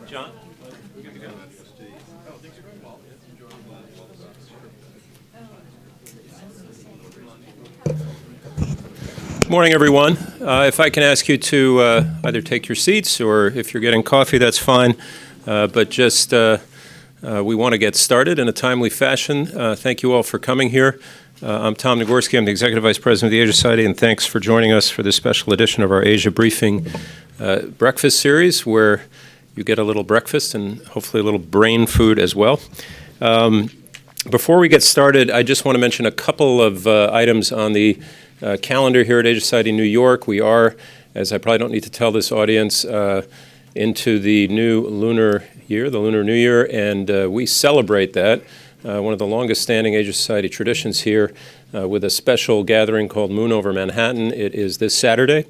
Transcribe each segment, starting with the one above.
John? Good morning, everyone. If I can ask you to either take your seats or if you're getting coffee, that's fine. But just we want to get started in a timely fashion. Thank you all for coming here. I'm Tom Nagorski. I'm the Executive Vice President of the Asia Society, and thanks for joining us for this special edition of our Asia Briefing breakfast series, where you get a little breakfast and hopefully a little brain food as well. Before we get started, I just want to mention a couple of items on the calendar here at Asia Society New York. We are, as I probably don't need to tell this audience, into the new lunar year, the Lunar New Year, and we celebrate that, one of the longest standing Asia Society traditions here, with a special gathering called Moon Over Manhattan. It is this Saturday,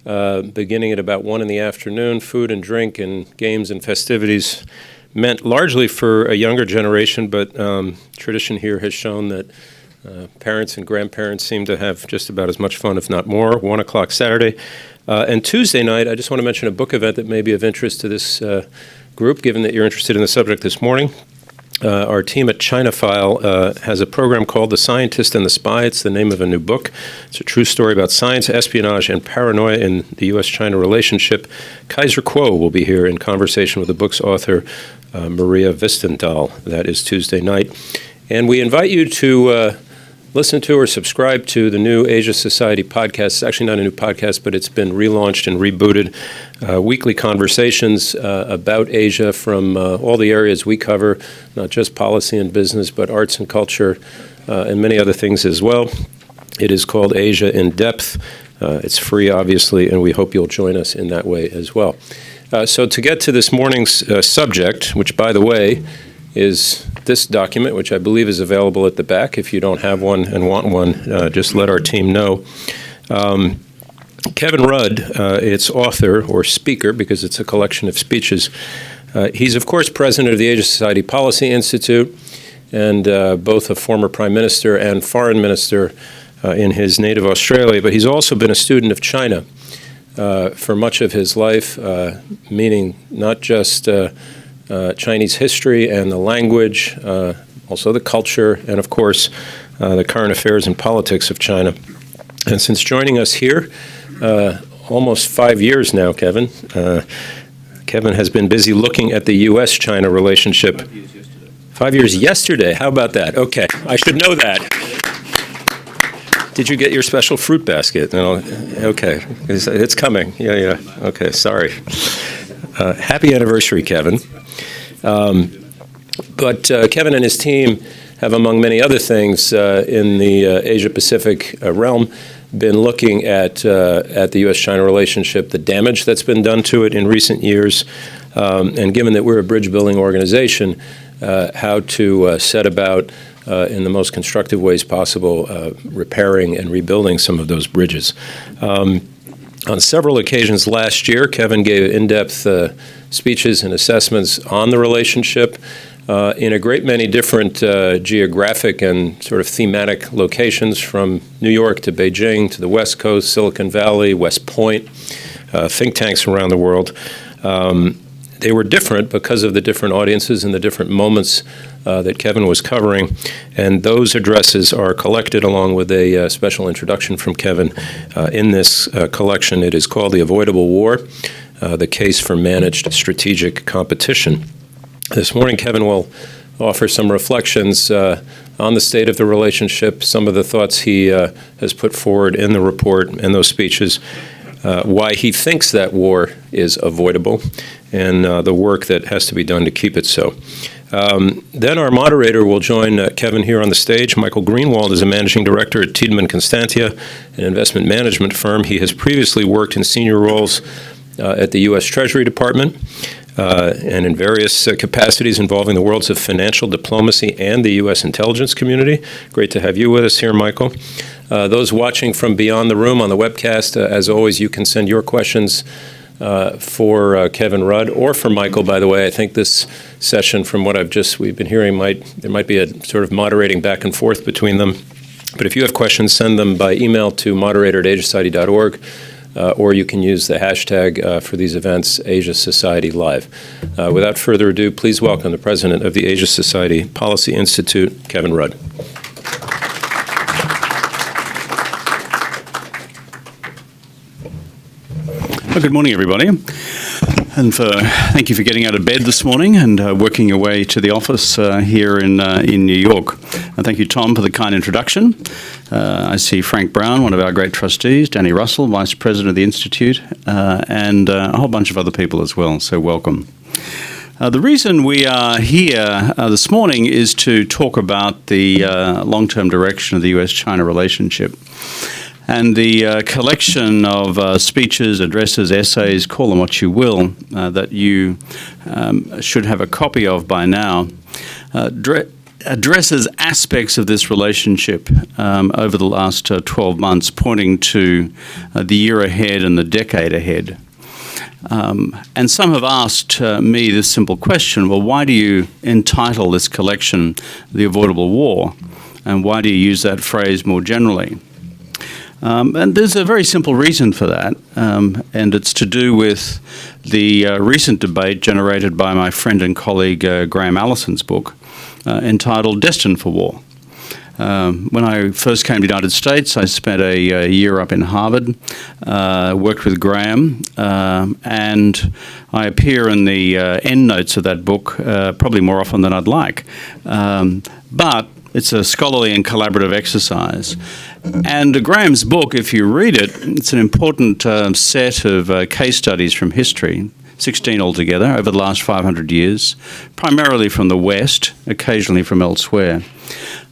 beginning at about 1 in the afternoon. Food and drink and games and festivities meant largely for a younger generation, but tradition here has shown that parents and grandparents seem to have just about as much fun, if not more. 1 o'clock Saturday. And Tuesday night, I just want to mention a book event that may be of interest to this group, given that you're interested in the subject this morning. Our team at China File has a program called The Scientist and the Spy. It's the name of a new book. It's a true story about science, espionage, and paranoia in the U.S. China relationship. Kaiser Kuo will be here in conversation with the book's author, Maria Vistendahl. That is Tuesday night. And we invite you to listen to or subscribe to the new Asia Society podcast. It's actually not a new podcast, but it's been relaunched and rebooted. Weekly conversations about Asia from all the areas we cover, not just policy and business, but arts and culture, and many other things as well. It is called Asia in Depth. It's free, obviously, and we hope you'll join us in that way as well. So to get to this morning's subject, which, by the way, is this document, which I believe is available at the back. If you don't have one and want one, just let our team know. Kevin Rudd, its author or speaker, because it's a collection of speeches, he's, of course, president of the Asia Society Policy Institute, and both a former prime minister and foreign minister in his native Australia, but he's also been a student of China for much of his life, meaning not just Chinese history and the language, also the culture, and of course, the current affairs and politics of China. And since joining us here, almost 5 years now, Kevin has been busy looking at the U.S. China relationship. 5 years yesterday. 5 years yesterday. How about that? Okay, I should know that. Did you get your special fruit basket? No. Okay, it's coming. Yeah. Okay, sorry. Happy anniversary, Kevin. But Kevin and his team have, among many other things in the Asia-Pacific realm, been looking at the U.S.-China relationship, the damage that's been done to it in recent years, and given that we're a bridge-building organization, how to set about, in the most constructive ways possible, repairing and rebuilding some of those bridges. On several occasions last year, Kevin gave in-depth speeches and assessments on the relationship in a great many different geographic and sort of thematic locations, from New York to Beijing to the West Coast, Silicon Valley, West Point, think tanks around the world. They were different because of the different audiences and the different moments that Kevin was covering, and those addresses are collected along with a special introduction from Kevin in this collection. It is called The Avoidable War, The Case for Managed Strategic Competition. This morning, Kevin will offer some reflections on the state of the relationship, some of the thoughts he has put forward in the report and those speeches, why he thinks that war is avoidable, and the work that has to be done to keep it so. Then our moderator will join Kevin here on the stage. Michael Greenwald is a managing director at Tiedemann Constantia, an investment management firm. He has previously worked in senior roles at the U.S. Treasury Department and in various capacities involving the worlds of financial diplomacy and the U.S. intelligence community. Great to have you with us here, Michael. Those watching from beyond the room on the webcast, as always, you can send your questions for Kevin Rudd or for Michael, by the way. I think this session, from what we've been hearing, there might be a sort of moderating back and forth between them. But if you have questions, send them by email to moderator@asiasociety.org, or you can use the hashtag for these events, Asia Society Live. Without further ado, please welcome the president of the Asia Society Policy Institute, Kevin Rudd. Well, good morning, everybody, and thank you for getting out of bed this morning and working your way to the office here in New York. And thank you, Tom, for the kind introduction. I see Frank Brown, one of our great trustees, Danny Russell, Vice President of the Institute, and a whole bunch of other people as well, so welcome. The reason we are here this morning is to talk about the long-term direction of the U.S. China relationship. And the collection of speeches, addresses, essays, call them what you will, that you should have a copy of by now, addresses aspects of this relationship over the last 12 months, pointing to the year ahead and the decade ahead. And some have asked me this simple question: well, why do you entitle this collection The Avoidable War? And why do you use that phrase more generally? And there's a very simple reason for that, and it's to do with the recent debate generated by my friend and colleague Graham Allison's book entitled Destined for War. When I first came to the United States, I spent a year up in Harvard, worked with Graham, and I appear in the endnotes of that book probably more often than I'd like. But it's a scholarly and collaborative exercise. And Graham's book, if you read it, it's an important set of case studies from history, 16 altogether, over the last 500 years, primarily from the West, occasionally from elsewhere,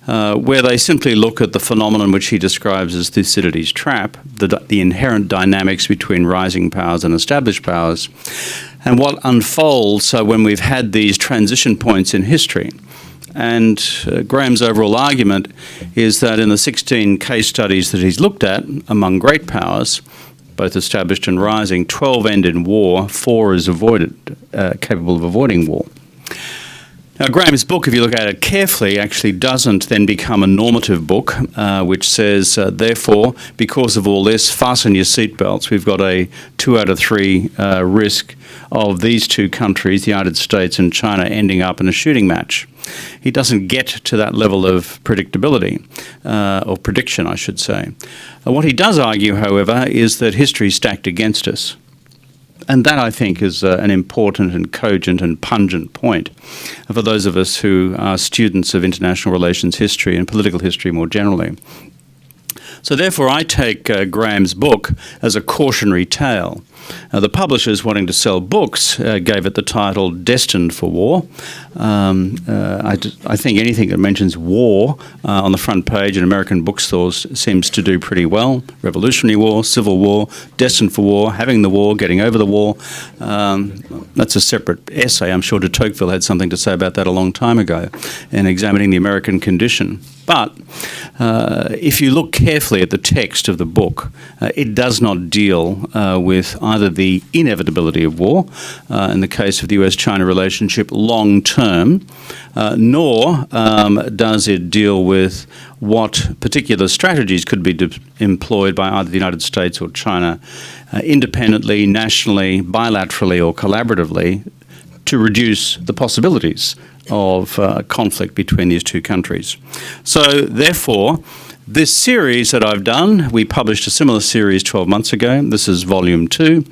where they simply look at the phenomenon which he describes as Thucydides' trap, the inherent dynamics between rising powers and established powers, and what unfolds when we've had these transition points in history. And Graham's overall argument is that in the 16 case studies that he's looked at among great powers, both established and rising, 12 end in war, 4 is capable of avoiding war. Now, Graham's book, if you look at it carefully, actually doesn't then become a normative book, which says, therefore, because of all this, fasten your seatbelts. We've got a 2 out of 3 risk of these two countries, the United States and China, ending up in a shooting match. He doesn't get to that level of predictability, or prediction, I should say. What he does argue, however, is that history is stacked against us. And that, I think, is an important and cogent and pungent point for those of us who are students of international relations history and political history more generally. So therefore, I take Graham's book as a cautionary tale. The publishers, wanting to sell books, gave it the title Destined for War. I think anything that mentions war on the front page in American bookstores seems to do pretty well. Revolutionary War, Civil War, Destined for War, having the war, getting over the war. That's a separate essay. I'm sure de Tocqueville had something to say about that a long time ago in examining the American condition. But if you look carefully at the text of the book, it does not deal with either the inevitability of war, in the case of the U.S. China relationship, long term, nor does it deal with what particular strategies could be employed by either the United States or China independently, nationally, bilaterally, or collaboratively to reduce the possibilities of conflict between these two countries. So, therefore, This series that I've done, we published a similar series 12 months ago. This is volume 2,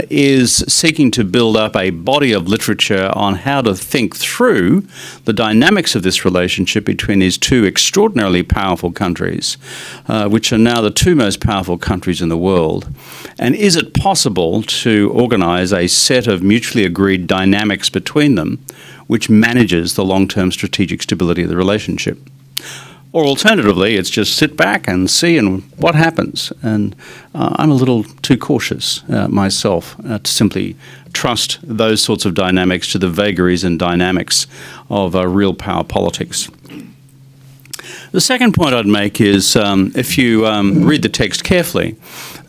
is seeking to build up a body of literature on how to think through the dynamics of this relationship between these two extraordinarily powerful countries, which are now the two most powerful countries in the world. And is it possible to organise a set of mutually agreed dynamics between them which manages the long-term strategic stability of the relationship? Or alternatively, it's just sit back and see and what happens. And I'm a little too cautious myself to simply trust those sorts of dynamics to the vagaries and dynamics of real power politics. The second point I'd make is if you read the text carefully,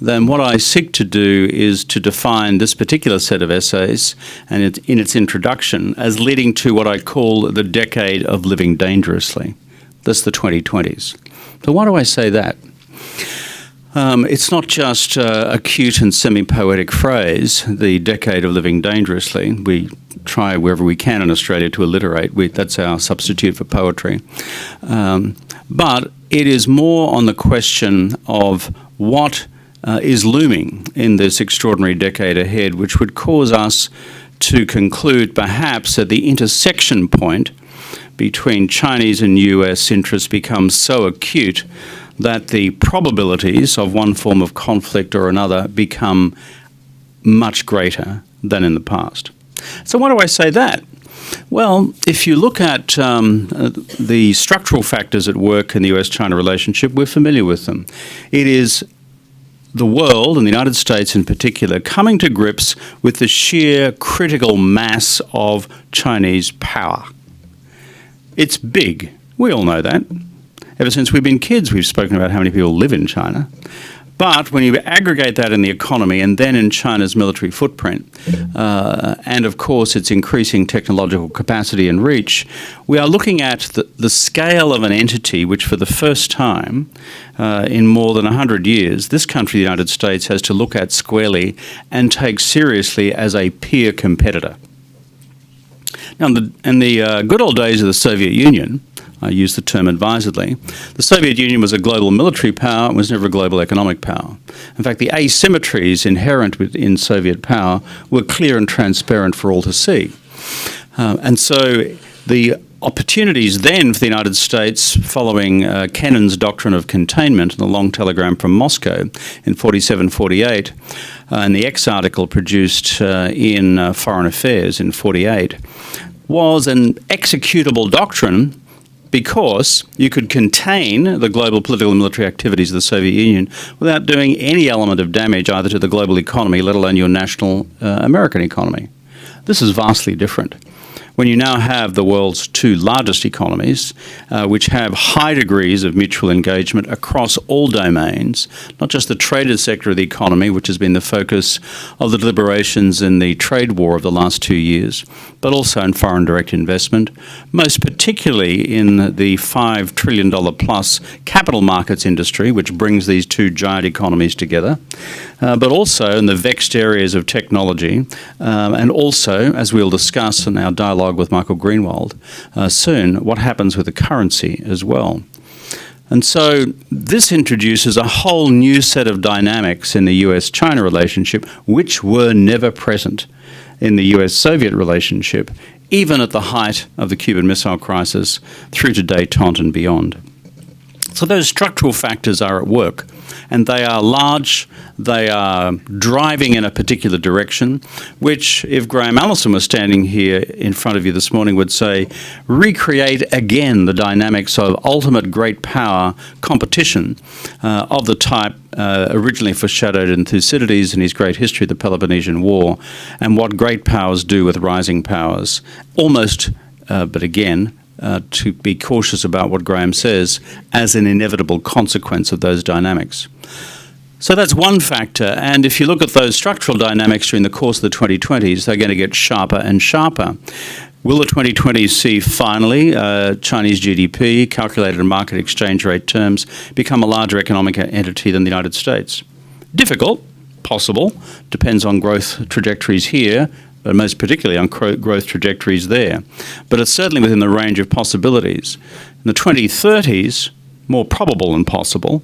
then what I seek to do is to define this particular set of essays and in its introduction as leading to what I call the decade of living dangerously. That's the 2020s. So why do I say that? It's not just a cute and semi-poetic phrase, the decade of living dangerously. We try wherever we can in Australia to alliterate. That's our substitute for poetry. But it is more on the question of what is looming in this extraordinary decade ahead, which would cause us to conclude perhaps at the intersection point between Chinese and US interests becomes so acute that the probabilities of one form of conflict or another become much greater than in the past. So why do I say that? Well, if you look at the structural factors at work in the US China relationship, we're familiar with them. It is the world, and the United States in particular, coming to grips with the sheer critical mass of Chinese power. It's big. We all know that. Ever since we've been kids, we've spoken about how many people live in China. But when you aggregate that in the economy and then in China's military footprint, and of course its increasing technological capacity and reach, we are looking at the scale of an entity which for the first time in more than 100 years, this country, the United States, has to look at squarely and take seriously as a peer competitor. Now, in the good old days of the Soviet Union, I use the term advisedly, the Soviet Union was a global military power and was never a global economic power. In fact, the asymmetries inherent in Soviet power were clear and transparent for all to see. And so the opportunities then for the United States following Kennan's doctrine of containment and the long telegram from Moscow in 47-48 and the X article produced in Foreign Affairs in 48 was an executable doctrine because you could contain the global political and military activities of the Soviet Union without doing any element of damage either to the global economy, let alone your national American economy. This is vastly different. When you now have the world's two largest economies, which have high degrees of mutual engagement across all domains, not just the traded sector of the economy, which has been the focus of the deliberations in the trade war of the last 2 years, but also in foreign direct investment, most particularly in the $5 trillion plus capital markets industry, which brings these two giant economies together, but also in the vexed areas of technology, and also, as we'll discuss in our dialogue with Michael Greenwald soon, what happens with the currency as well. And so this introduces a whole new set of dynamics in the US China relationship which were never present in the US Soviet relationship, even at the height of the Cuban Missile Crisis through to détente and beyond. So those structural factors are at work, and they are large, they are driving in a particular direction, which, if Graham Allison was standing here in front of you this morning, would say, recreate again the dynamics of ultimate great power competition of the type originally foreshadowed in Thucydides in his great history of the Peloponnesian War, and what great powers do with rising powers, almost, but again, to be cautious about what Graham says as an inevitable consequence of those dynamics. So that's one factor, and if you look at those structural dynamics during the course of the 2020s, they're going to get sharper and sharper. Will the 2020s see finally Chinese GDP, calculated in market exchange rate terms, become a larger economic entity than the United States? Difficult, possible, depends on growth trajectories here, but most particularly on growth trajectories there. But it's certainly within the range of possibilities. In the 2030s, more probable than possible,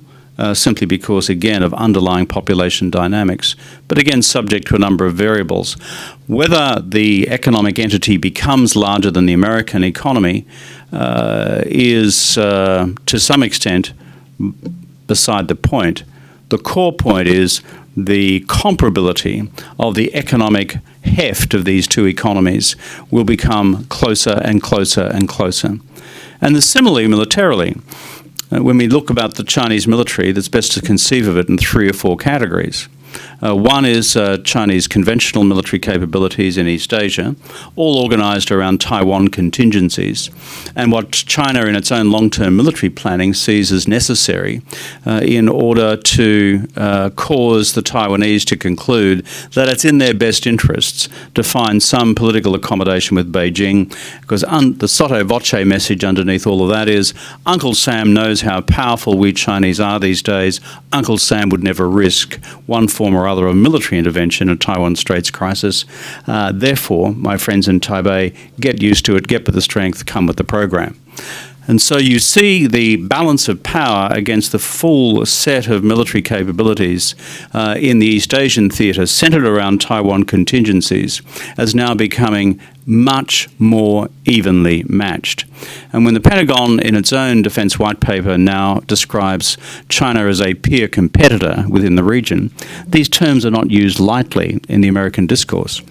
simply because, again, of underlying population dynamics, but again subject to a number of variables. Whether the economic entity becomes larger than the American economy is, to some extent, beside the point. The core point is the comparability of the economic heft of these two economies will become closer and closer and closer. And similarly, militarily, when we look about the Chinese military, it's best to conceive of it in 3 or 4 categories. One is Chinese conventional military capabilities in East Asia, all organised around Taiwan contingencies, and what China in its own long-term military planning sees as necessary in order to cause the Taiwanese to conclude that it's in their best interests to find some political accommodation with Beijing, because the sotto voce message underneath all of that is, Uncle Sam knows how powerful we Chinese are these days. Uncle Sam would never risk one form or other of military intervention in a Taiwan Straits crisis. Therefore, my friends in Taipei, get used to it, get with the strength, come with the program. And so you see the balance of power against the full set of military capabilities in the East Asian theatre centred around Taiwan contingencies as now becoming much more evenly matched. And when the Pentagon in its own defence white paper now describes China as a peer competitor within the region, these terms are not used lightly in the American discourse.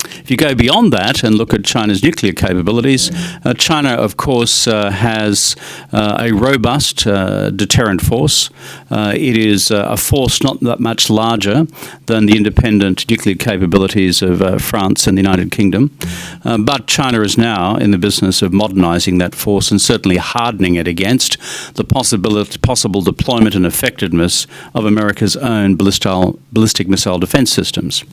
If you go beyond that and look at China's nuclear capabilities, China, of course, has a robust deterrent force. It is a force not that much larger than the independent nuclear capabilities of France and the United Kingdom. But China is now in the business of modernising that force and certainly hardening it against the possible deployment and effectiveness of America's own ballistic missile defence systems.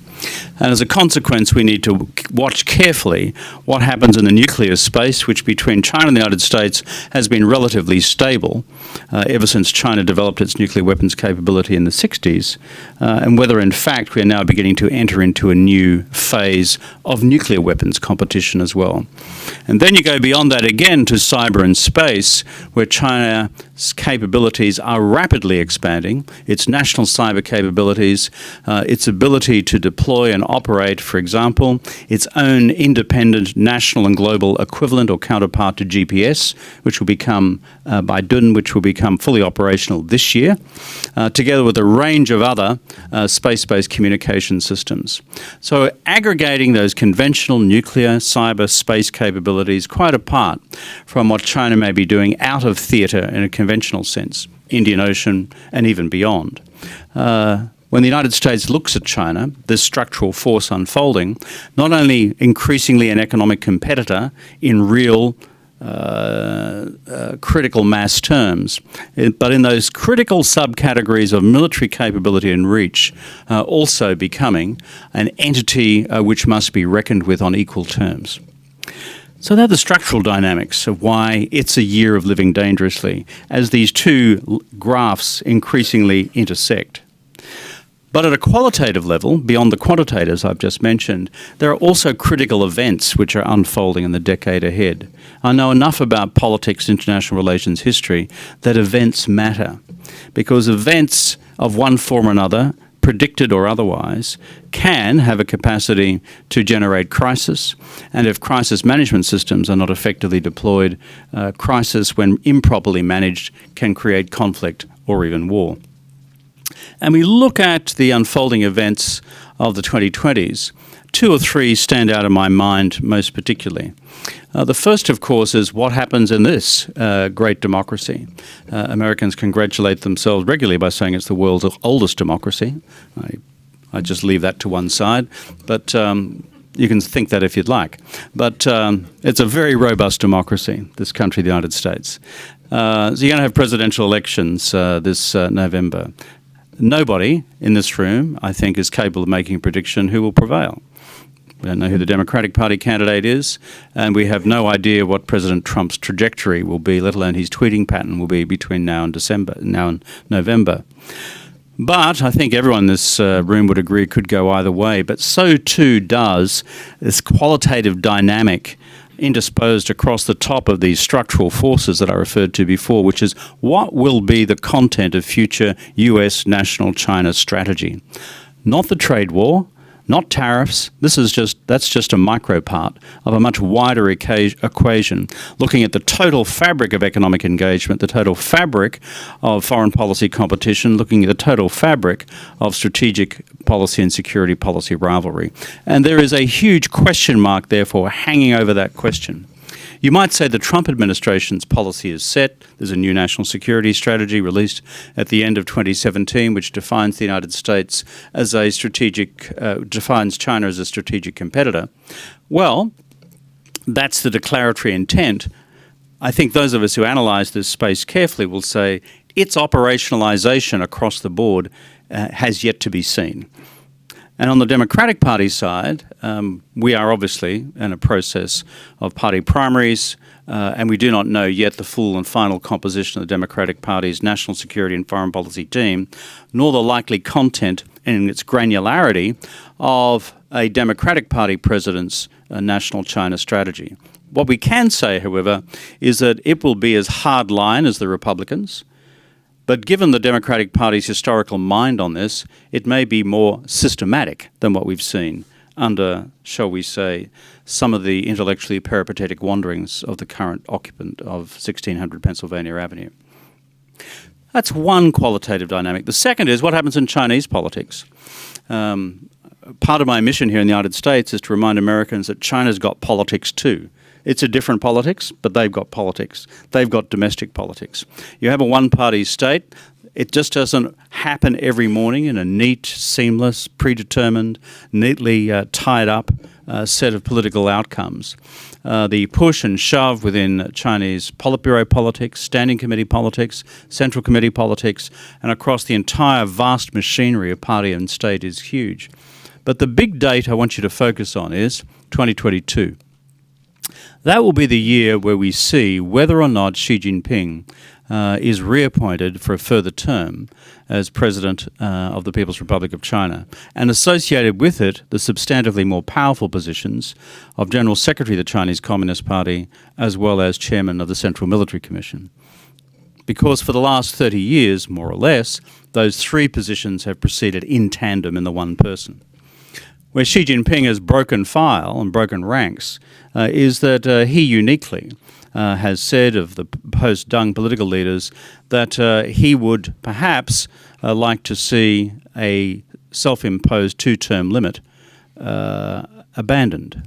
And as a consequence, we need to watch carefully what happens in the nuclear space, which between China and the United States has been relatively stable ever since China developed its nuclear weapons capability in the 60s, and whether in fact we are now beginning to enter into a new phase of nuclear weapons competition as well. And then you go beyond that again to cyber and space, where China's capabilities are rapidly expanding, its national cyber capabilities, its ability to deploy and operate, for example, its own independent national and global equivalent or counterpart to GPS, which will become, by Dun, which will become fully operational this year, together with a range of other space-based communication systems. So aggregating those conventional nuclear, cyber, space capabilities quite apart from what China may be doing out of theatre in a conventional sense, Indian Ocean and even beyond. When the United States looks at China, this structural force unfolding, not only increasingly an economic competitor in real critical mass terms, but in those critical subcategories of military capability and reach, also becoming an entity which must be reckoned with on equal terms. So they're the structural dynamics of why it's a year of living dangerously, as these two graphs increasingly intersect. But at a qualitative level, beyond the quantitatives I've just mentioned, there are also critical events which are unfolding in the decade ahead. I know enough about politics, international relations history, that events matter, because events of one form or another, predicted or otherwise, can have a capacity to generate crisis, and if crisis management systems are not effectively deployed, crisis, when improperly managed, can create conflict or even war. And we look at the unfolding events of the 2020s, 2 or 3 stand out in my mind most particularly. The first, of course, is what happens in this great democracy. Americans congratulate themselves regularly by saying it's the world's oldest democracy. I just leave that to one side, but you can think that if you'd like. But it's a very robust democracy, this country, the United States. So you're going to have presidential elections this November. Nobody in this room, I think, is capable of making a prediction who will prevail. We don't know who the Democratic Party candidate is, and we have no idea what President Trump's trajectory will be, let alone his tweeting pattern will be between now and November. But I think everyone in this room would agree it could go either way, but so too does this qualitative dynamic intersposed across the top of these structural forces that I referred to before, which is what will be the content of future U.S. national China strategy. Not the trade war, not tariffs. That's just a micro part of a much wider equation, looking at the total fabric of economic engagement, the total fabric of foreign policy competition, looking at the total fabric of strategic policy and security policy rivalry. And there is a huge question mark, therefore, hanging over that question. You might say the Trump administration's policy is set. There's a new national security strategy released at the end of 2017, which defines the United States as a defines China as a strategic competitor. Well, that's the declaratory intent. I think those of us who analyse this space carefully will say its operationalisation across the board has yet to be seen. And on the Democratic Party side, we are obviously in a process of party primaries, and we do not know yet the full and final composition of the Democratic Party's national security and foreign policy team, nor the likely content and its granularity of a Democratic Party president's national China strategy. What we can say, however, is that it will be as hardline as the Republicans. But given the Democratic Party's historical mind on this, it may be more systematic than what we've seen under, shall we say, some of the intellectually peripatetic wanderings of the current occupant of 1600 Pennsylvania Avenue. That's one qualitative dynamic. The second is what happens in Chinese politics. Part of my mission here in the United States is to remind Americans that China's got politics too. It's a different politics, but they've got politics. They've got domestic politics. You have a one-party state. It just doesn't happen every morning in a neat, seamless, predetermined, neatly tied up set of political outcomes. The push and shove within Chinese Politburo politics, Standing Committee politics, Central Committee politics, and across the entire vast machinery of party and state is huge. But the big date I want you to focus on is 2022. That will be the year where we see whether or not Xi Jinping is reappointed for a further term as President of the People's Republic of China, and associated with it the substantively more powerful positions of General Secretary of the Chinese Communist Party as well as Chairman of the Central Military Commission. Because for the last 30 years, more or less, those three positions have proceeded in tandem in the one person. Where Xi Jinping has broken file and broken ranks is that he uniquely has said of the post-Deng political leaders that he would perhaps like to see a self-imposed two-term limit abandoned.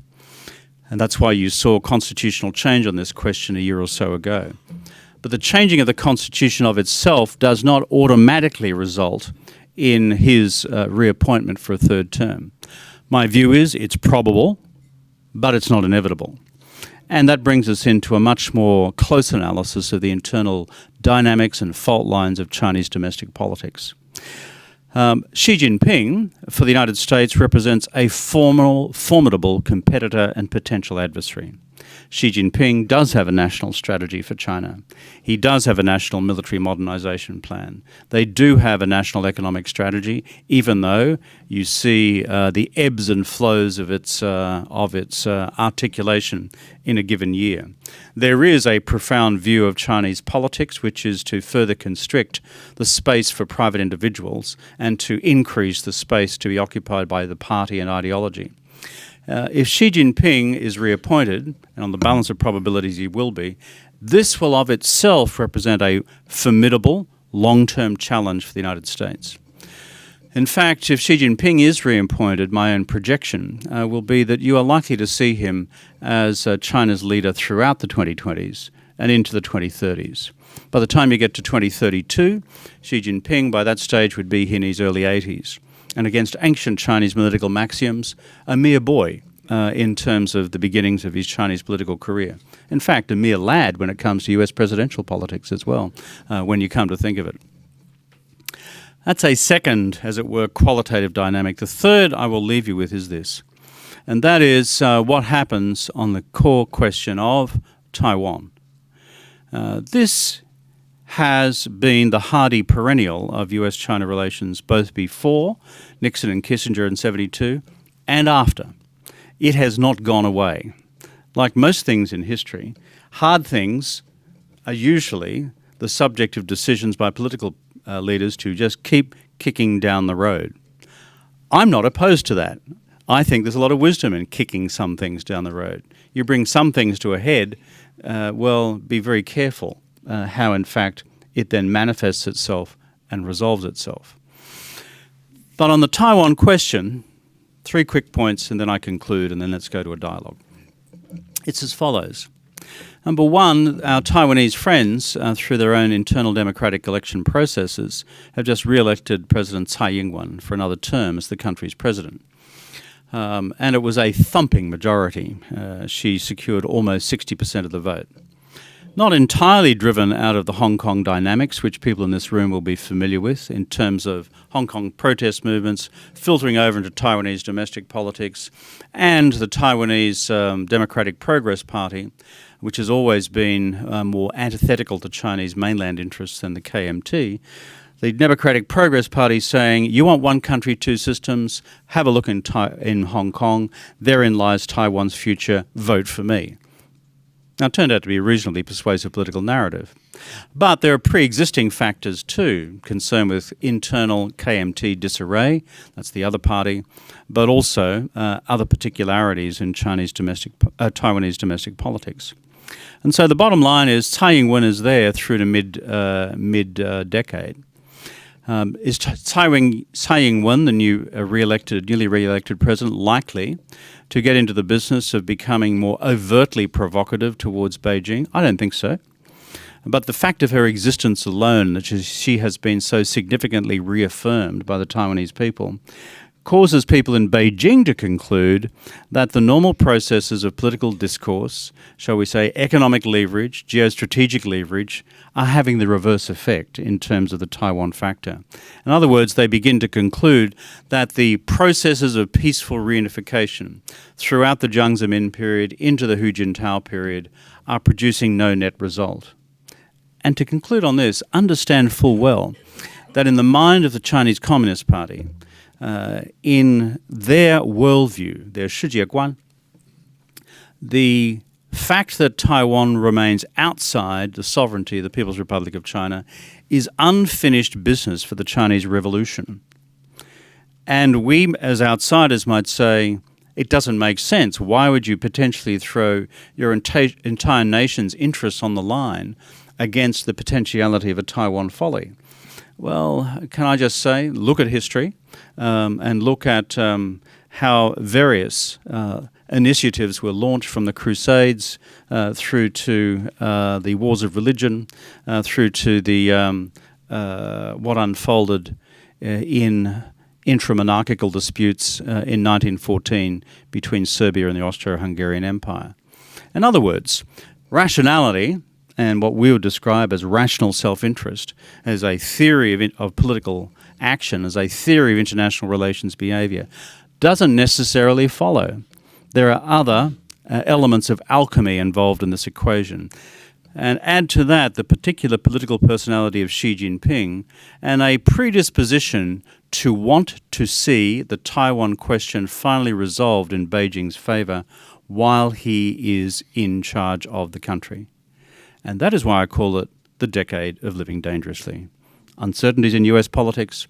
And that's why you saw constitutional change on this question a year or so ago. But the changing of the constitution of itself does not automatically result in his reappointment for a third term. My view is it's probable, but it's not inevitable. And that brings us into a much more close analysis of the internal dynamics and fault lines of Chinese domestic politics. Xi Jinping, for the United States, represents a formidable competitor and potential adversary. Xi Jinping does have a national strategy for China. He does have a national military modernization plan. They do have a national economic strategy, even though you see the ebbs and flows of its articulation in a given year. There is a profound view of Chinese politics, which is to further constrict the space for private individuals and to increase the space to be occupied by the party and ideology. If Xi Jinping is reappointed, and on the balance of probabilities he will be, this will of itself represent a formidable long-term challenge for the United States. In fact, if Xi Jinping is reappointed, my own projection will be that you are likely to see him as China's leader throughout the 2020s and into the 2030s. By the time you get to 2032, Xi Jinping by that stage would be in his early 80s. And against ancient Chinese political maxioms, a mere boy in terms of the beginnings of his Chinese political career. In fact, a mere lad when it comes to U.S. presidential politics as well, when you come to think of it. That's a second, as it were, qualitative dynamic. The third I will leave you with is this, and that is what happens on the core question of Taiwan. This has been the hardy perennial of U.S. China relations both before Nixon and Kissinger in '72 and after. It has not gone away. like most things in history, hard things are usually the subject of decisions by political leaders to just keep kicking down the road. I'm not opposed to that. I think there's a lot of wisdom in kicking some things down the road. You bring some things to a head, well, be very careful how, in fact, it then manifests itself and resolves itself. But on the Taiwan question, 3 quick points and then I conclude, and then let's go to a dialogue. It's as follows. Number one, our Taiwanese friends, through their own internal democratic election processes, have just re-elected President Tsai Ing-wen for another term as the country's president. And it was a thumping majority. She secured almost 60% of the vote. Not entirely driven out of the Hong Kong dynamics, which people in this room will be familiar with in terms of Hong Kong protest movements filtering over into Taiwanese domestic politics, and the Taiwanese Democratic Progress Party, which has always been more antithetical to Chinese mainland interests than the KMT. The Democratic Progress Party saying, you want one country, two systems, have a look in Hong Kong, therein lies Taiwan's future, vote for me. Now, it turned out to be a reasonably persuasive political narrative. But there are pre-existing factors too, concerned with internal KMT disarray, that's the other party, but also other particularities in Taiwanese domestic politics. And so the bottom line is Tsai Ing-wen is there through to mid-decade. Is Tsai Ing-wen, the newly re-elected president, likely to get into the business of becoming more overtly provocative towards Beijing? I don't think so. But the fact of her existence alone, that she has been so significantly reaffirmed by the Taiwanese people, causes people in Beijing to conclude that the normal processes of political discourse, shall we say economic leverage, geostrategic leverage, are having the reverse effect in terms of the Taiwan factor. In other words, they begin to conclude that the processes of peaceful reunification throughout the Jiang Zemin period into the Hu Jintao period are producing no net result. And to conclude on this, understand full well that in the mind of the Chinese Communist Party, in their worldview, their 世界观, the fact that Taiwan remains outside the sovereignty of the People's Republic of China is unfinished business for the Chinese Revolution. And we, as outsiders, might say, it doesn't make sense. Why would you potentially throw your entire nation's interests on the line against the potentiality of a Taiwan folly? Well, can I just say, look at history and look at how various initiatives were launched from the Crusades through to the wars of religion, through to the what unfolded in intra-monarchical disputes in 1914 between Serbia and the Austro-Hungarian Empire. In other words, rationality and what we would describe as rational self-interest as a theory of political action, as a theory of international relations behaviour, doesn't necessarily follow. There are other elements of alchemy involved in this equation. And add to that the particular political personality of Xi Jinping and a predisposition to want to see the Taiwan question finally resolved in Beijing's favour while he is in charge of the country. And that is why I call it the decade of living dangerously. Uncertainties in US politics,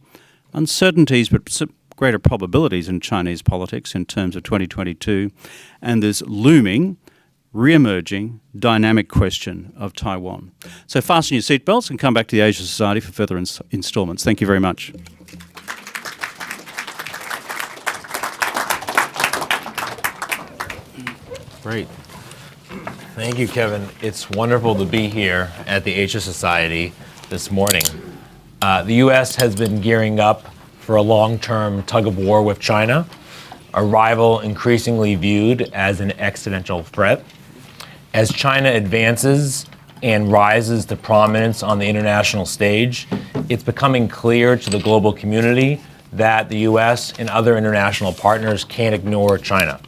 uncertainties but greater probabilities in Chinese politics in terms of 2022, and this looming, re-emerging, dynamic question of Taiwan. So fasten your seatbelts and come back to the Asia Society for further instalments. Thank you very much. Great. Thank you, Kevin. It's wonderful to be here at the Asia Society this morning. The U.S. has been gearing up for a long-term tug-of-war with China, a rival increasingly viewed as an existential threat. As China advances and rises to prominence on the international stage, it's becoming clear to the global community that the U.S. and other international partners can't ignore China.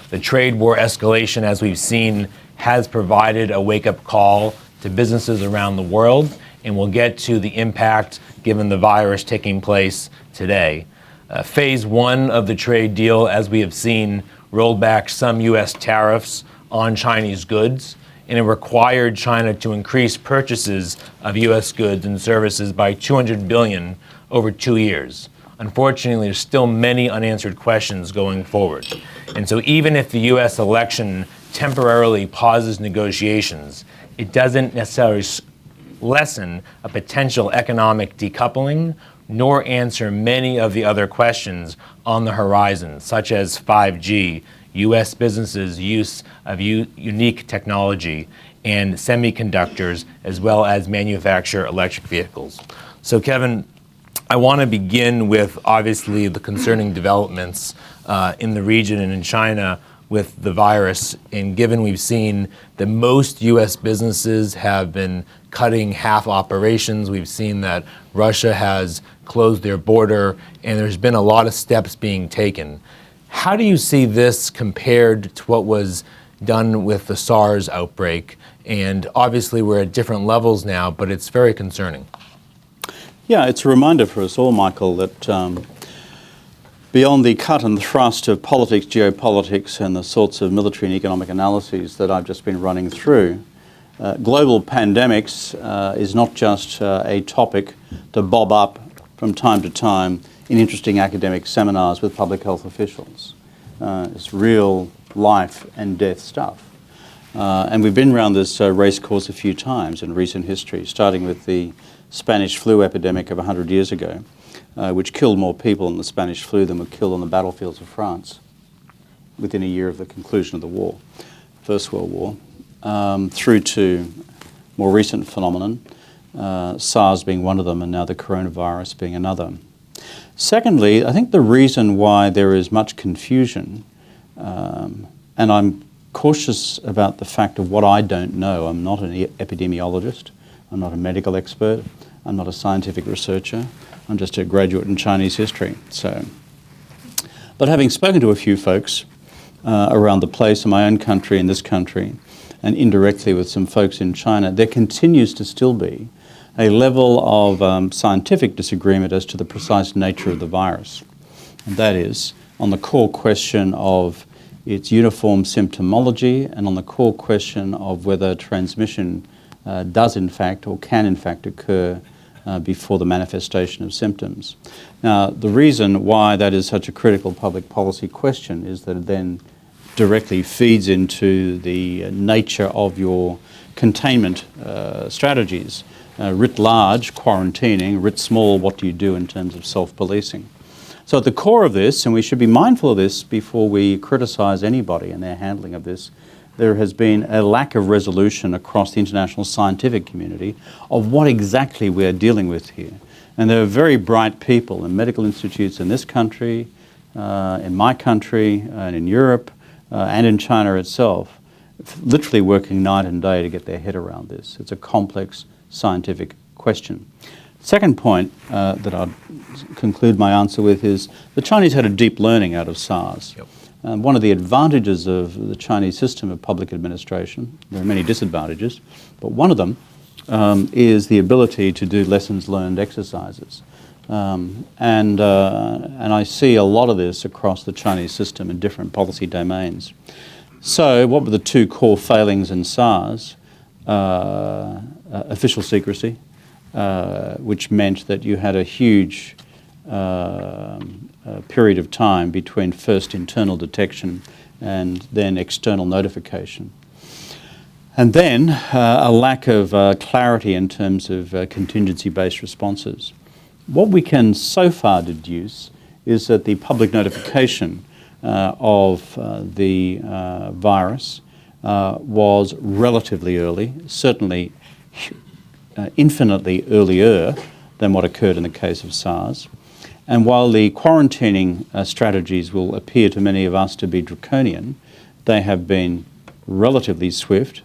The trade war escalation, as we've seen, has provided a wake-up call to businesses around the world, and we'll get to the impact given the virus taking place today. Phase one of the trade deal, as we have seen, rolled back some U.S. tariffs on Chinese goods, and it required China to increase purchases of U.S. goods and services by $200 billion over 2 years. Unfortunately, there's still many unanswered questions going forward. And so even if the U.S. election temporarily pauses negotiations, it doesn't necessarily lessen a potential economic decoupling, nor answer many of the other questions on the horizon, such as 5G, U.S. businesses' use of unique technology, and semiconductors, as well as manufacture electric vehicles. So, Kevin, I want to begin with, obviously, the concerning developments in the region and in China with the virus. And given we've seen that most U.S. businesses have been cutting half operations, we've seen that Russia has closed their border, and there's been a lot of steps being taken. How do you see this compared to what was done with the SARS outbreak? And obviously we're at different levels now, but it's very concerning. Yeah, it's a reminder for us all, Michael, that beyond the cut and thrust of politics, geopolitics, and the sorts of military and economic analyses that I've just been running through, global pandemics is not just a topic to bob up from time to time in interesting academic seminars with public health officials. It's real life and death stuff. And we've been around this race course a few times in recent history, starting with the Spanish flu epidemic of 100 years ago, which killed more people in the Spanish flu than were killed on the battlefields of France within a year of the conclusion of the war, First World War, through to more recent phenomenon, SARS being one of them, and now the coronavirus being another. Secondly, I think the reason why there is much confusion, and I'm cautious about the fact of what I don't know. I'm not an epidemiologist. I'm not a medical expert. I'm not a scientific researcher. I'm just a graduate in Chinese history. But having spoken to a few folks around the place in my own country, in this country, and indirectly with some folks in China, there continues to still be a level of scientific disagreement as to the precise nature of the virus. And that is on the core question of its uniform symptomology and on the core question of whether transmission does in fact or can in fact occur before the manifestation of symptoms. Now, the reason why that is such a critical public policy question is that it then directly feeds into the nature of your containment strategies. Writ large, quarantining; writ small, what do you do in terms of self-policing? So at the core of this, and we should be mindful of this before we criticise anybody in their handling of this, there has been a lack of resolution across the international scientific community of what exactly we're dealing with here. And there are very bright people in medical institutes in this country, in my country, and in Europe, and in China itself, literally working night and day to get their head around this. It's a complex scientific question. Second point that I'll conclude my answer with is the Chinese had a deep learning out of SARS. Yep. One of the advantages of the Chinese system of public administration, there are many disadvantages, but one of them is the ability to do lessons learned exercises. And I see a lot of this across the Chinese system in different policy domains. So what were the two core failings in SARS? Official secrecy, which meant that you had a huge period of time between first internal detection and then external notification. And then a lack of clarity in terms of contingency-based responses. What we can so far deduce is that the public notification of the virus was relatively early, certainly infinitely earlier than what occurred in the case of SARS. And while the quarantining strategies will appear to many of us to be draconian, they have been relatively swift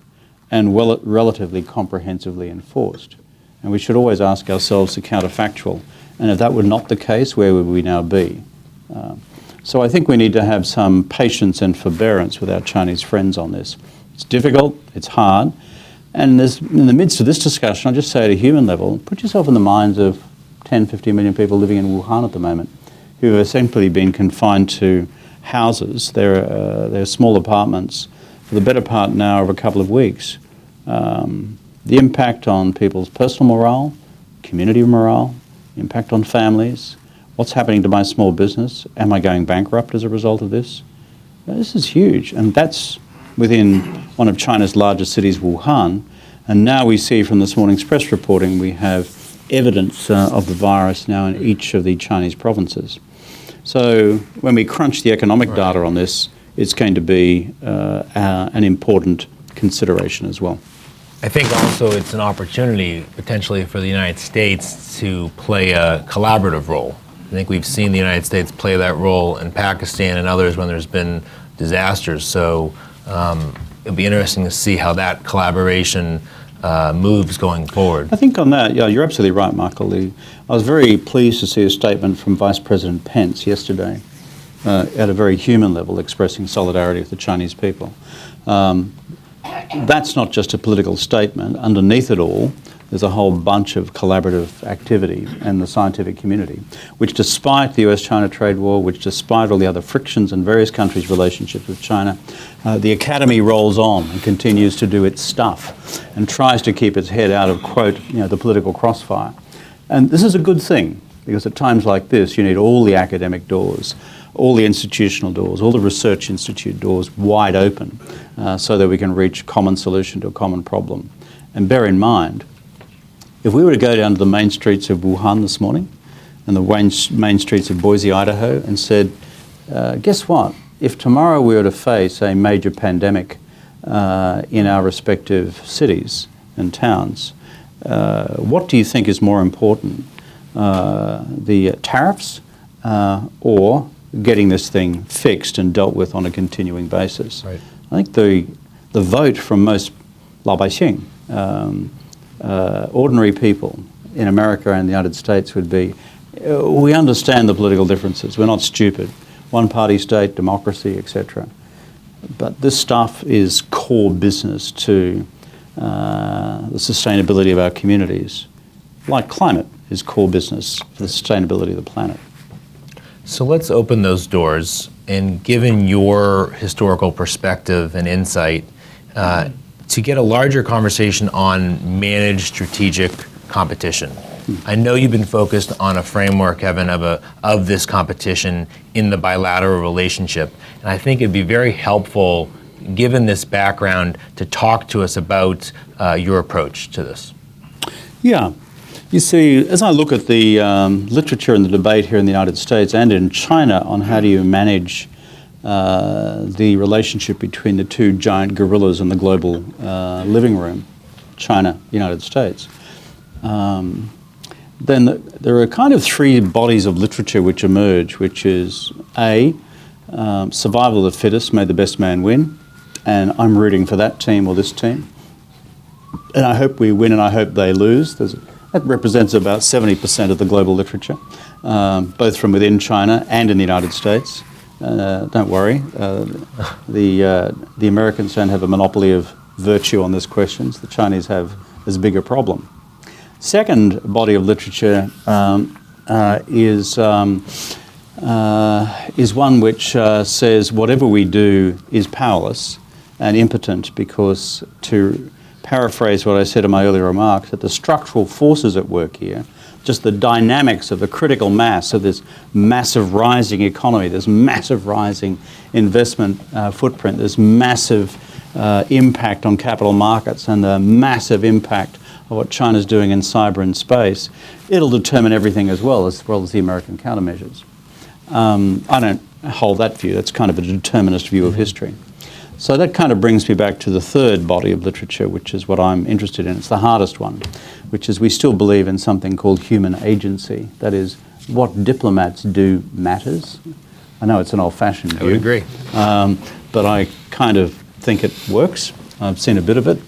and relatively comprehensively enforced. And we should always ask ourselves the counterfactual. And if that were not the case, where would we now be? So I think we need to have some patience and forbearance with our Chinese friends on this. It's difficult, it's hard, and in the midst of this discussion, I'll just say at a human level, put yourself in the minds of 10, 15 million people living in Wuhan at the moment who have essentially been confined to houses. They're small apartments for the better part now of a couple of weeks. The impact on people's personal morale, community morale, impact on families, what's happening to my small business, am I going bankrupt as a result of this? This is huge, and that's within one of China's largest cities, Wuhan, and now we see from this morning's press reporting we have evidence of the virus now in each of the Chinese provinces. So when we crunch the economic data on this, it's going to be an important consideration as well. I think also it's an opportunity potentially for the United States to play a collaborative role. I think we've seen the United States play that role in Pakistan and others when there's been disasters. So it'll be interesting to see how that collaboration moves going forward. I think on that, yeah, you're absolutely right, Michael. I was very pleased to see a statement from Vice President Pence yesterday at a very human level expressing solidarity with the Chinese people. That's not just a political statement. Underneath it all, there's a whole bunch of collaborative activity in the scientific community, which despite the U.S. China trade war, which despite all the other frictions in various countries' relationships with China, the academy rolls on and continues to do its stuff and tries to keep its head out of, quote, the political crossfire. And this is a good thing, because at times like this, you need all the academic doors, all the institutional doors, all the research institute doors wide open so that we can reach a common solution to a common problem. And bear in mind, if we were to go down to the main streets of Wuhan this morning and the main streets of Boise, Idaho, and said, guess what? If tomorrow we were to face a major pandemic in our respective cities and towns, what do you think is more important? The tariffs or getting this thing fixed and dealt with on a continuing basis? Right. I think the vote from most laobaixing, ordinary people in America and the United States would be, we understand the political differences, we're not stupid, one-party state, democracy, etc. But this stuff is core business to the sustainability of our communities, like climate is core business for the sustainability of the planet. So let's open those doors, and given your historical perspective and insight, to get a larger conversation on managed strategic competition. I know you've been focused on a framework, Kevin, of this competition in the bilateral relationship, and I think it'd be very helpful, given this background, to talk to us about your approach to this. Yeah. You see, as I look at the literature and the debate here in the United States and in China on how do you manage the relationship between the two giant gorillas in the global living room, China, United States, then there are kind of three bodies of literature which emerge, which is A, survival of the fittest, may the best man win, and I'm rooting for that team or this team, and I hope we win and I hope they lose. That represents about 70% of the global literature, both from within China and in the United States. Don't worry, the Americans don't have a monopoly of virtue on these questions. The Chinese have as big a problem. Second body of literature is one which says whatever we do is powerless and impotent because, to paraphrase what I said in my earlier remarks, that the structural forces at work here, just the dynamics of the critical mass of this massive rising economy, this massive rising investment footprint, this massive impact on capital markets and the massive impact of what China's doing in cyber and space, it'll determine everything as well as the American countermeasures. I don't hold that view. That's kind of a determinist view of history. So that kind of brings me back to the third body of literature, which is what I'm interested in. It's the hardest one, which is we still believe in something called human agency. That is, what diplomats do matters. I know it's an old-fashioned view. I would agree. But I kind of think it works. I've seen a bit of it,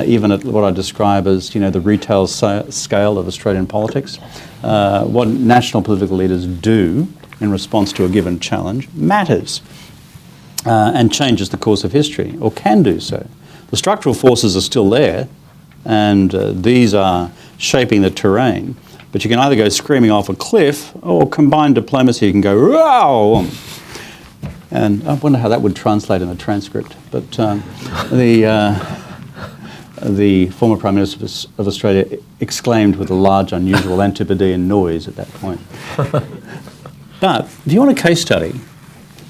even at what I describe as, the retail scale of Australian politics. What national political leaders do in response to a given challenge matters. And changes the course of history, or can do so. The structural forces are still there, and these are shaping the terrain, but you can either go screaming off a cliff, or combined diplomacy can go, "Row!" And I wonder how that would translate in the transcript. But the former Prime Minister of Australia exclaimed with a large, unusual Antipodean noise at that point. But if you want a case study,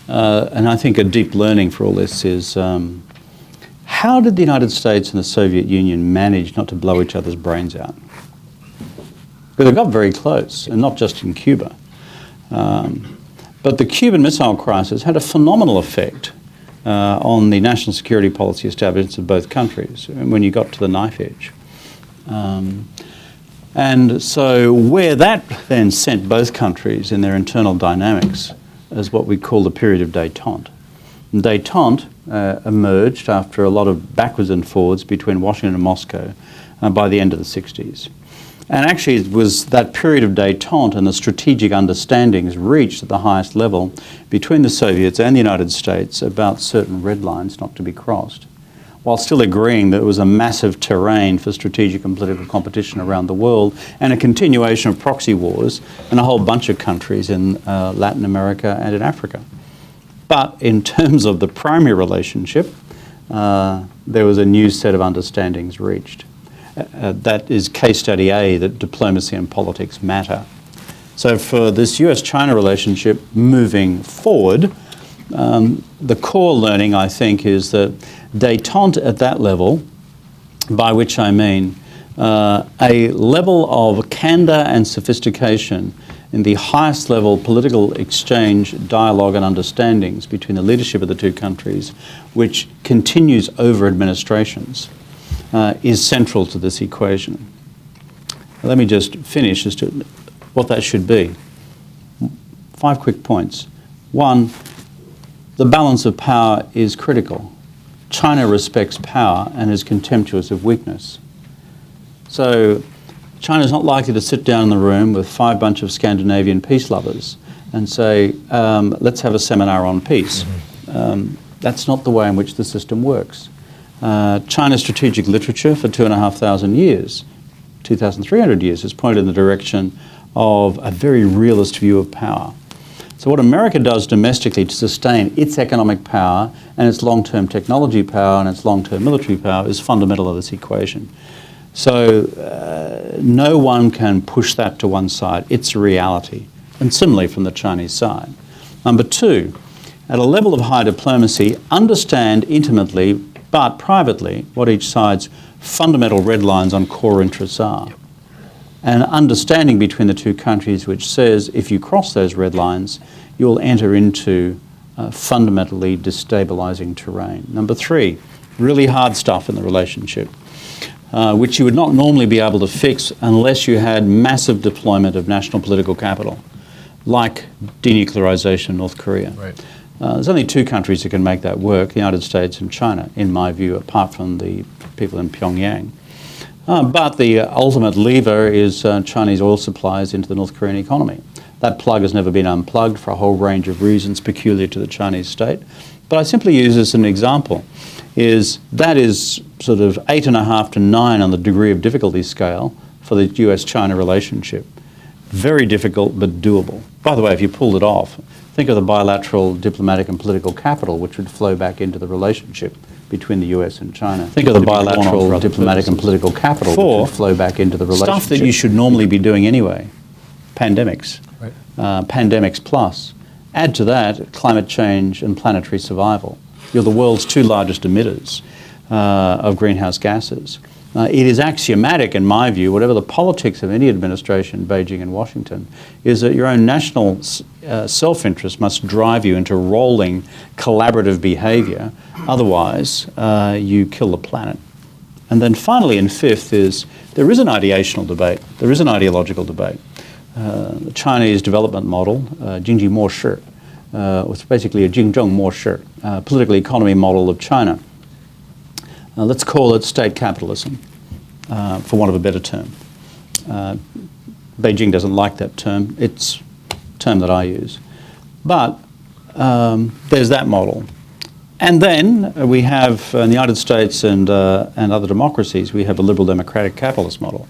and I think a deep learning for all this is, how did the United States and the Soviet Union manage not to blow each other's brains out? Because they got very close, and not just in Cuba. But the Cuban Missile Crisis had a phenomenal effect on the national security policy establishments of both countries when you got to the knife edge. And so where that then sent both countries in their internal dynamics is what we call the period of détente. And détente emerged after a lot of backwards and forwards between Washington and Moscow by the end of the 60s. And actually it was that period of détente and the strategic understandings reached at the highest level between the Soviets and the United States about certain red lines not to be crossed, while still agreeing that it was a massive terrain for strategic and political competition around the world and a continuation of proxy wars in a whole bunch of countries in Latin America and in Africa. But in terms of the primary relationship, there was a new set of understandings reached. That is case study A, that diplomacy and politics matter. So for this U.S. China relationship moving forward, the core learning, I think, is that détente at that level, by which I mean a level of candour and sophistication in the highest level political exchange, dialogue and understandings between the leadership of the two countries, which continues over administrations, is central to this equation. Let me just finish as to what that should be. 5 quick points. 1, the balance of power is critical. China respects power and is contemptuous of weakness. So China is not likely to sit down in the room with 5 bunch of Scandinavian peace lovers and say, let's have a seminar on peace. That's not the way in which the system works. China's strategic literature for 2,500 years, 2,300 years, has pointed in the direction of a very realist view of power. So what America does domestically to sustain its economic power and its long-term technology power and its long-term military power is fundamental to this equation. So no one can push that to one side. It's a reality. And similarly from the Chinese side. Number 2, at a level of high diplomacy, understand intimately but privately what each side's fundamental red lines on core interests are. And understanding between the two countries which says if you cross those red lines, you'll enter into fundamentally destabilizing terrain. Number 3, really hard stuff in the relationship, which you would not normally be able to fix unless you had massive deployment of national political capital, like denuclearization of North Korea. Right. There's only 2 countries that can make that work, the United States and China, in my view, apart from the people in Pyongyang. But the ultimate lever is Chinese oil supplies into the North Korean economy. That plug has never been unplugged for a whole range of reasons peculiar to the Chinese state. But I simply use this as an example. That is sort of 8.5 to 9 on the degree of difficulty scale for the U.S.-China relationship. Very difficult, but doable. By the way, if you pulled it off, think of the bilateral diplomatic and political capital which would flow back into the relationship between the US and China. Think of the bilateral diplomatic and political capital which would flow back into the relationship. Stuff that you should normally be doing anyway. Pandemics. Right. Pandemics plus. Add to that climate change and planetary survival. You're the world's 2 largest emitters of greenhouse gases. It is axiomatic, in my view, whatever the politics of any administration, Beijing and Washington, is that your own national self-interest must drive you into rolling collaborative behaviour. Otherwise, you kill the planet. And then finally, and 5th, is there is an ideational debate. There is an ideological debate. The Chinese development model, Jingji Mo Shi, was basically a Jingzheng Mo Shi, political economy model of China. Let's call it state capitalism, for want of a better term. Beijing doesn't like that term. It's a term that I use. But there's that model. And then we have, in the United States and other democracies, we have a liberal democratic capitalist model.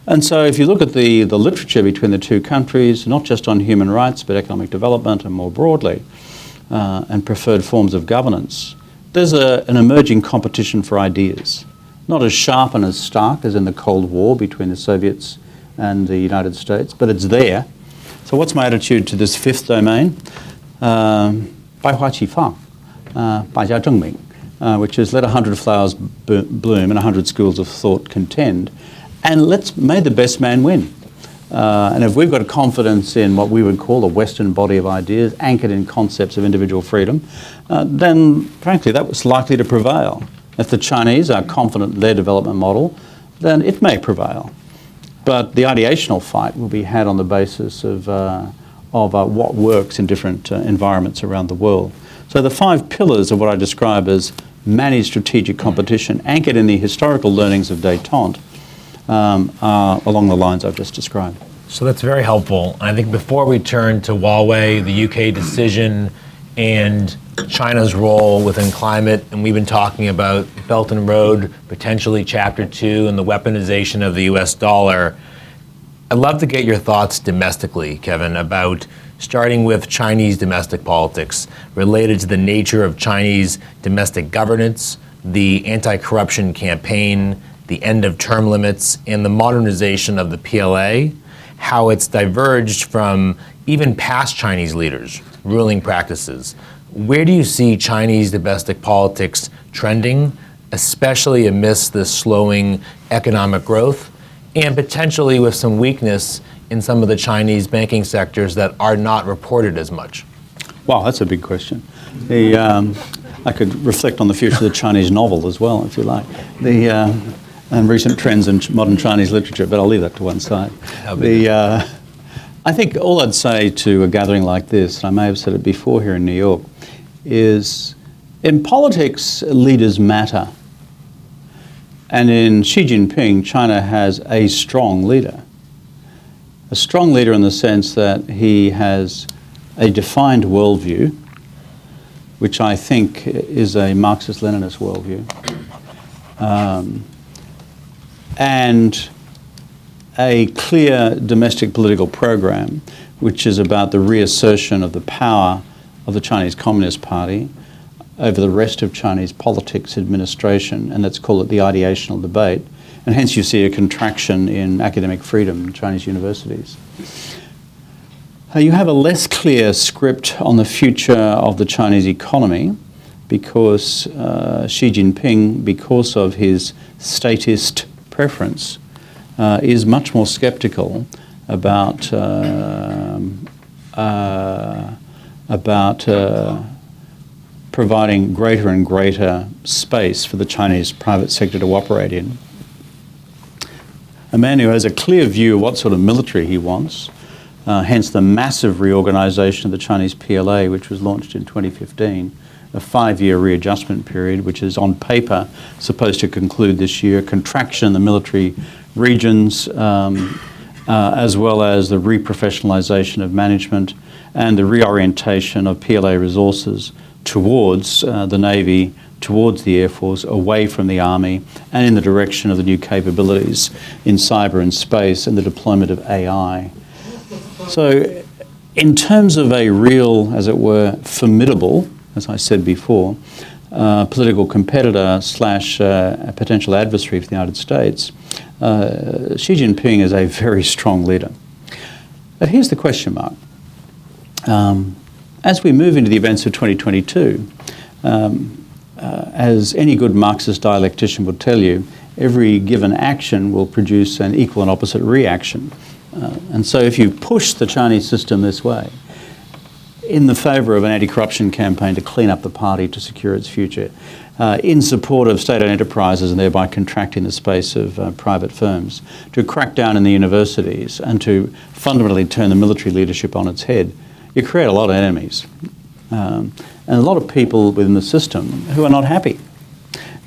And so if you look at the literature between the 2 countries, not just on human rights, but economic development and more broadly, and preferred forms of governance, there's an emerging competition for ideas. Not as sharp and as stark as in the Cold War between the Soviets and the United States, but it's there. So what's my attitude to this fifth domain? 百花齐放, 百家争鸣, which is let 100 flowers bloom and 100 schools of thought contend, and may the best man win. And if we've got confidence in what we would call a Western body of ideas anchored in concepts of individual freedom, then frankly that was likely to prevail. If the Chinese are confident in their development model, then it may prevail. But the ideational fight will be had on the basis of what works in different environments around the world. So the 5 pillars of what I describe as managed strategic competition, anchored in the historical learnings of détente, are along the lines I've just described. So that's very helpful. I think before we turn to Huawei, the UK decision, and China's role within climate, and we've been talking about Belt and Road, potentially Chapter 2, and the weaponization of the US dollar, I'd love to get your thoughts domestically, Kevin, about starting with Chinese domestic politics related to the nature of Chinese domestic governance, the anti-corruption campaign, the end of term limits, and the modernization of the PLA, how it's diverged from even past Chinese leaders' ruling practices. Where do you see Chinese domestic politics trending, especially amidst the slowing economic growth, and potentially with some weakness in some of the Chinese banking sectors that are not reported as much? Wow, that's a big question. I could reflect on the future of the Chinese novel as well, if you like, and recent trends in modern Chinese literature, but I'll leave that to one side. I think all I'd say to a gathering like this, and I may have said it before here in New York, is in politics, leaders matter. And in Xi Jinping, China has a strong leader. A strong leader in the sense that he has a defined worldview, which I think is a Marxist-Leninist worldview, and a clear domestic political program, which is about the reassertion of the power of the Chinese Communist Party over the rest of Chinese politics administration, and let's call it the ideational debate. And hence you see a contraction in academic freedom in Chinese universities. You have a less clear script on the future of the Chinese economy because Xi Jinping, because of his statist preference, is much more skeptical about providing greater and greater space for the Chinese private sector to operate in. A man who has a clear view of what sort of military he wants, hence the massive reorganization of the Chinese PLA, which was launched in 2015, a 5-year readjustment period, which is on paper supposed to conclude this year, contraction in the military regions, as well as the reprofessionalization of management and the reorientation of PLA resources towards the Navy, towards the Air Force, away from the Army, and in the direction of the new capabilities in cyber and space and the deployment of AI. So in terms of a real, as it were, formidable, as I said before, political competitor slash a potential adversary for the United States, Xi Jinping is a very strong leader. But here's the question mark. As we move into the events of 2022, as any good Marxist dialectician will tell you, every given action will produce an equal and opposite reaction. And so if you push the Chinese system this way, in the favour of an anti-corruption campaign to clean up the party to secure its future, in support of state-owned enterprises and thereby contracting the space of private firms, to crack down in the universities and to fundamentally turn the military leadership on its head, you create a lot of enemies. And a lot of people within the system who are not happy.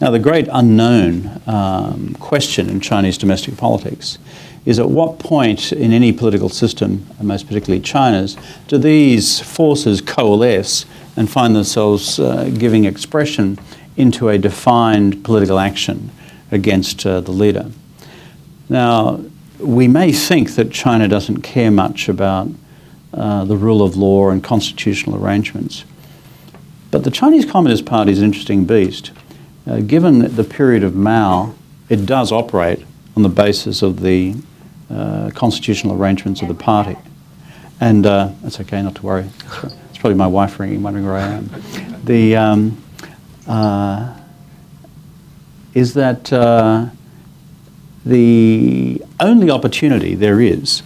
Now, the great unknown question in Chinese domestic politics is at what point in any political system, and most particularly China's, do these forces coalesce and find themselves giving expression into a defined political action against the leader. Now, we may think that China doesn't care much about the rule of law and constitutional arrangements. But the Chinese Communist Party is an interesting beast. Given the period of Mao, it does operate on the basis of the constitutional arrangements of the party. And that's okay, not to worry. It's probably my wife ringing, wondering where I am. Is that the only opportunity there is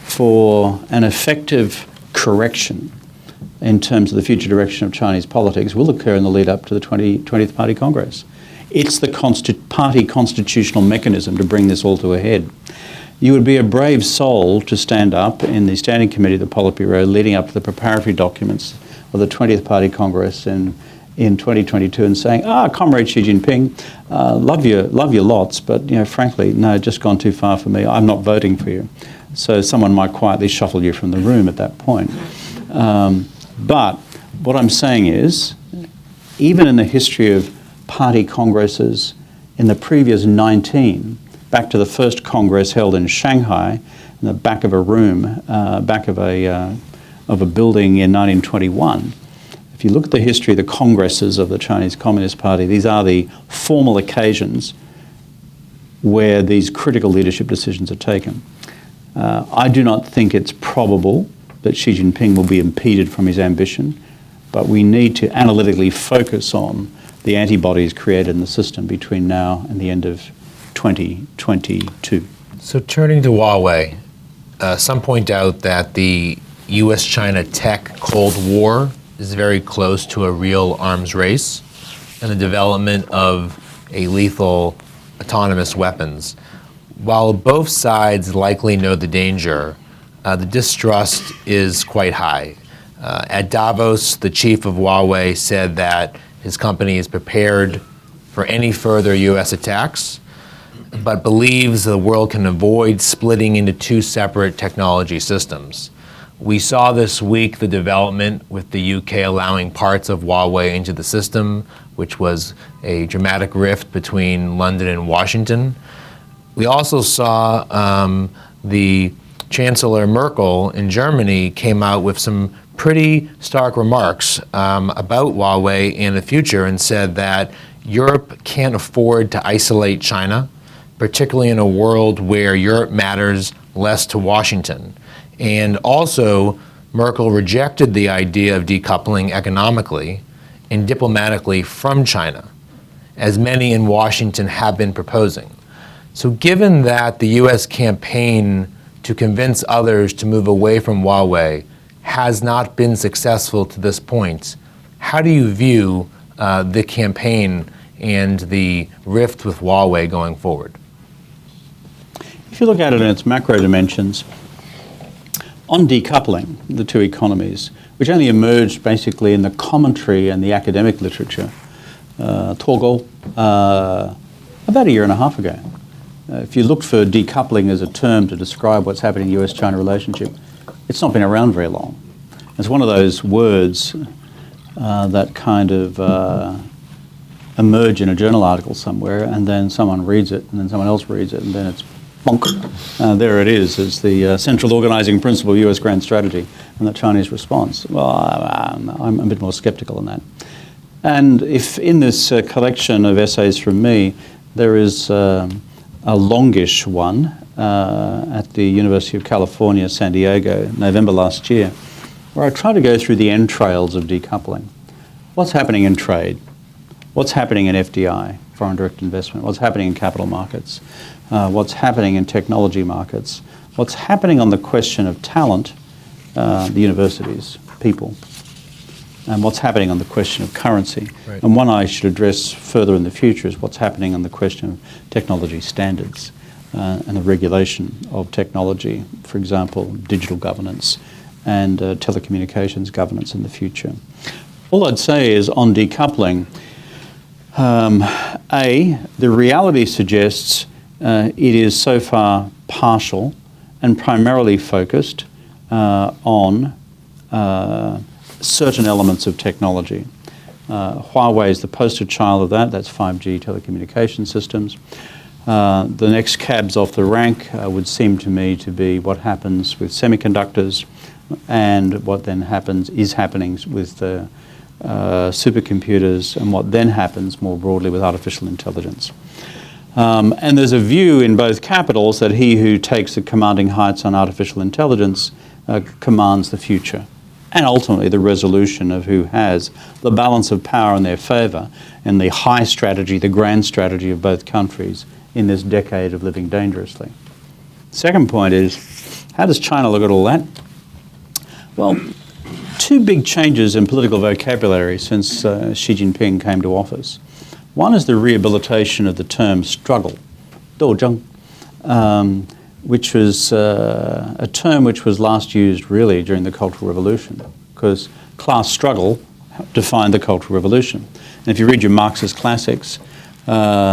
for an effective correction in terms of the future direction of Chinese politics will occur in the lead up to the 20th Party Congress. It's the party constitutional mechanism to bring this all to a head. You would be a brave soul to stand up in the Standing Committee of the Politburo leading up to the preparatory documents of the 20th Party Congress in 2022 and saying, Comrade Xi Jinping, love you lots, but frankly, no, just gone too far for me. I'm not voting for you. So someone might quietly shuffle you from the room at that point. But what I'm saying is, even in the history of party congresses in the previous 19, back to the first Congress held in Shanghai, in the back of a room, back of a building in 1921. If you look at the history of the congresses of the Chinese Communist Party, these are the formal occasions where these critical leadership decisions are taken. I do not think it's probable that Xi Jinping will be impeded from his ambition, but we need to analytically focus on the antibodies created in the system between now and the end of 2022. So turning to Huawei, some point out that the U.S. China tech Cold War is very close to a real arms race and the development of a lethal autonomous weapons. While both sides likely know the danger, the distrust is quite high. At Davos, the chief of Huawei said that his company is prepared for any further U.S. attacks, but believes the world can avoid splitting into two separate technology systems. We saw this week the development with the UK allowing parts of Huawei into the system, which was a dramatic rift between London and Washington. We also saw the Chancellor Merkel in Germany came out with some pretty stark remarks about Huawei and the future and said that Europe can't afford to isolate China, particularly in a world where Europe matters less to Washington. And also, Merkel rejected the idea of decoupling economically and diplomatically from China, as many in Washington have been proposing. So given that the U.S. campaign to convince others to move away from Huawei has not been successful to this point, how do you view the campaign and the rift with Huawei going forward? If you look at it in its macro dimensions, on decoupling the two economies, which only emerged basically in the commentary and the academic literature, Torgel, about a year and a half ago. If you look for decoupling as a term to describe what's happening in the U.S.-China relationship, it's not been around very long. It's one of those words that kind of emerge in a journal article somewhere, and then someone reads it, and then someone else reads it, and then it's bonk. There it is, as the central organizing principle of U.S. grand strategy and the Chinese response. Well, I'm a bit more skeptical than that. And if in this collection of essays from me, there is a longish one at the University of California, San Diego, November last year, where I try to go through the entrails of decoupling. What's happening in trade? What's happening in FDI, foreign direct investment? What's happening in capital markets? What's happening in technology markets? What's happening on the question of talent, the universities, people? And what's happening on the question of currency. Right. And one I should address further in the future is what's happening on the question of technology standards and the regulation of technology, for example, digital governance and telecommunications governance in the future. All I'd say is on decoupling, the reality suggests it is so far partial and primarily focused on certain elements of technology. Huawei is the poster child of that. That's 5G telecommunication systems. The next cabs off the rank would seem to me to be what happens with semiconductors and what then is happening with supercomputers, and what then happens more broadly with artificial intelligence. And there's a view in both capitals that he who takes the commanding heights on artificial intelligence commands the future, and ultimately the resolution of who has the balance of power in their favour and the high strategy, the grand strategy of both countries in this decade of living dangerously. Second point is, how does China look at all that? Well, two big changes in political vocabulary since Xi Jinping came to office. One is the rehabilitation of the term struggle, 斗争, which was a term which was last used really during the Cultural Revolution, because class struggle defined the Cultural Revolution. And if you read your Marxist classics,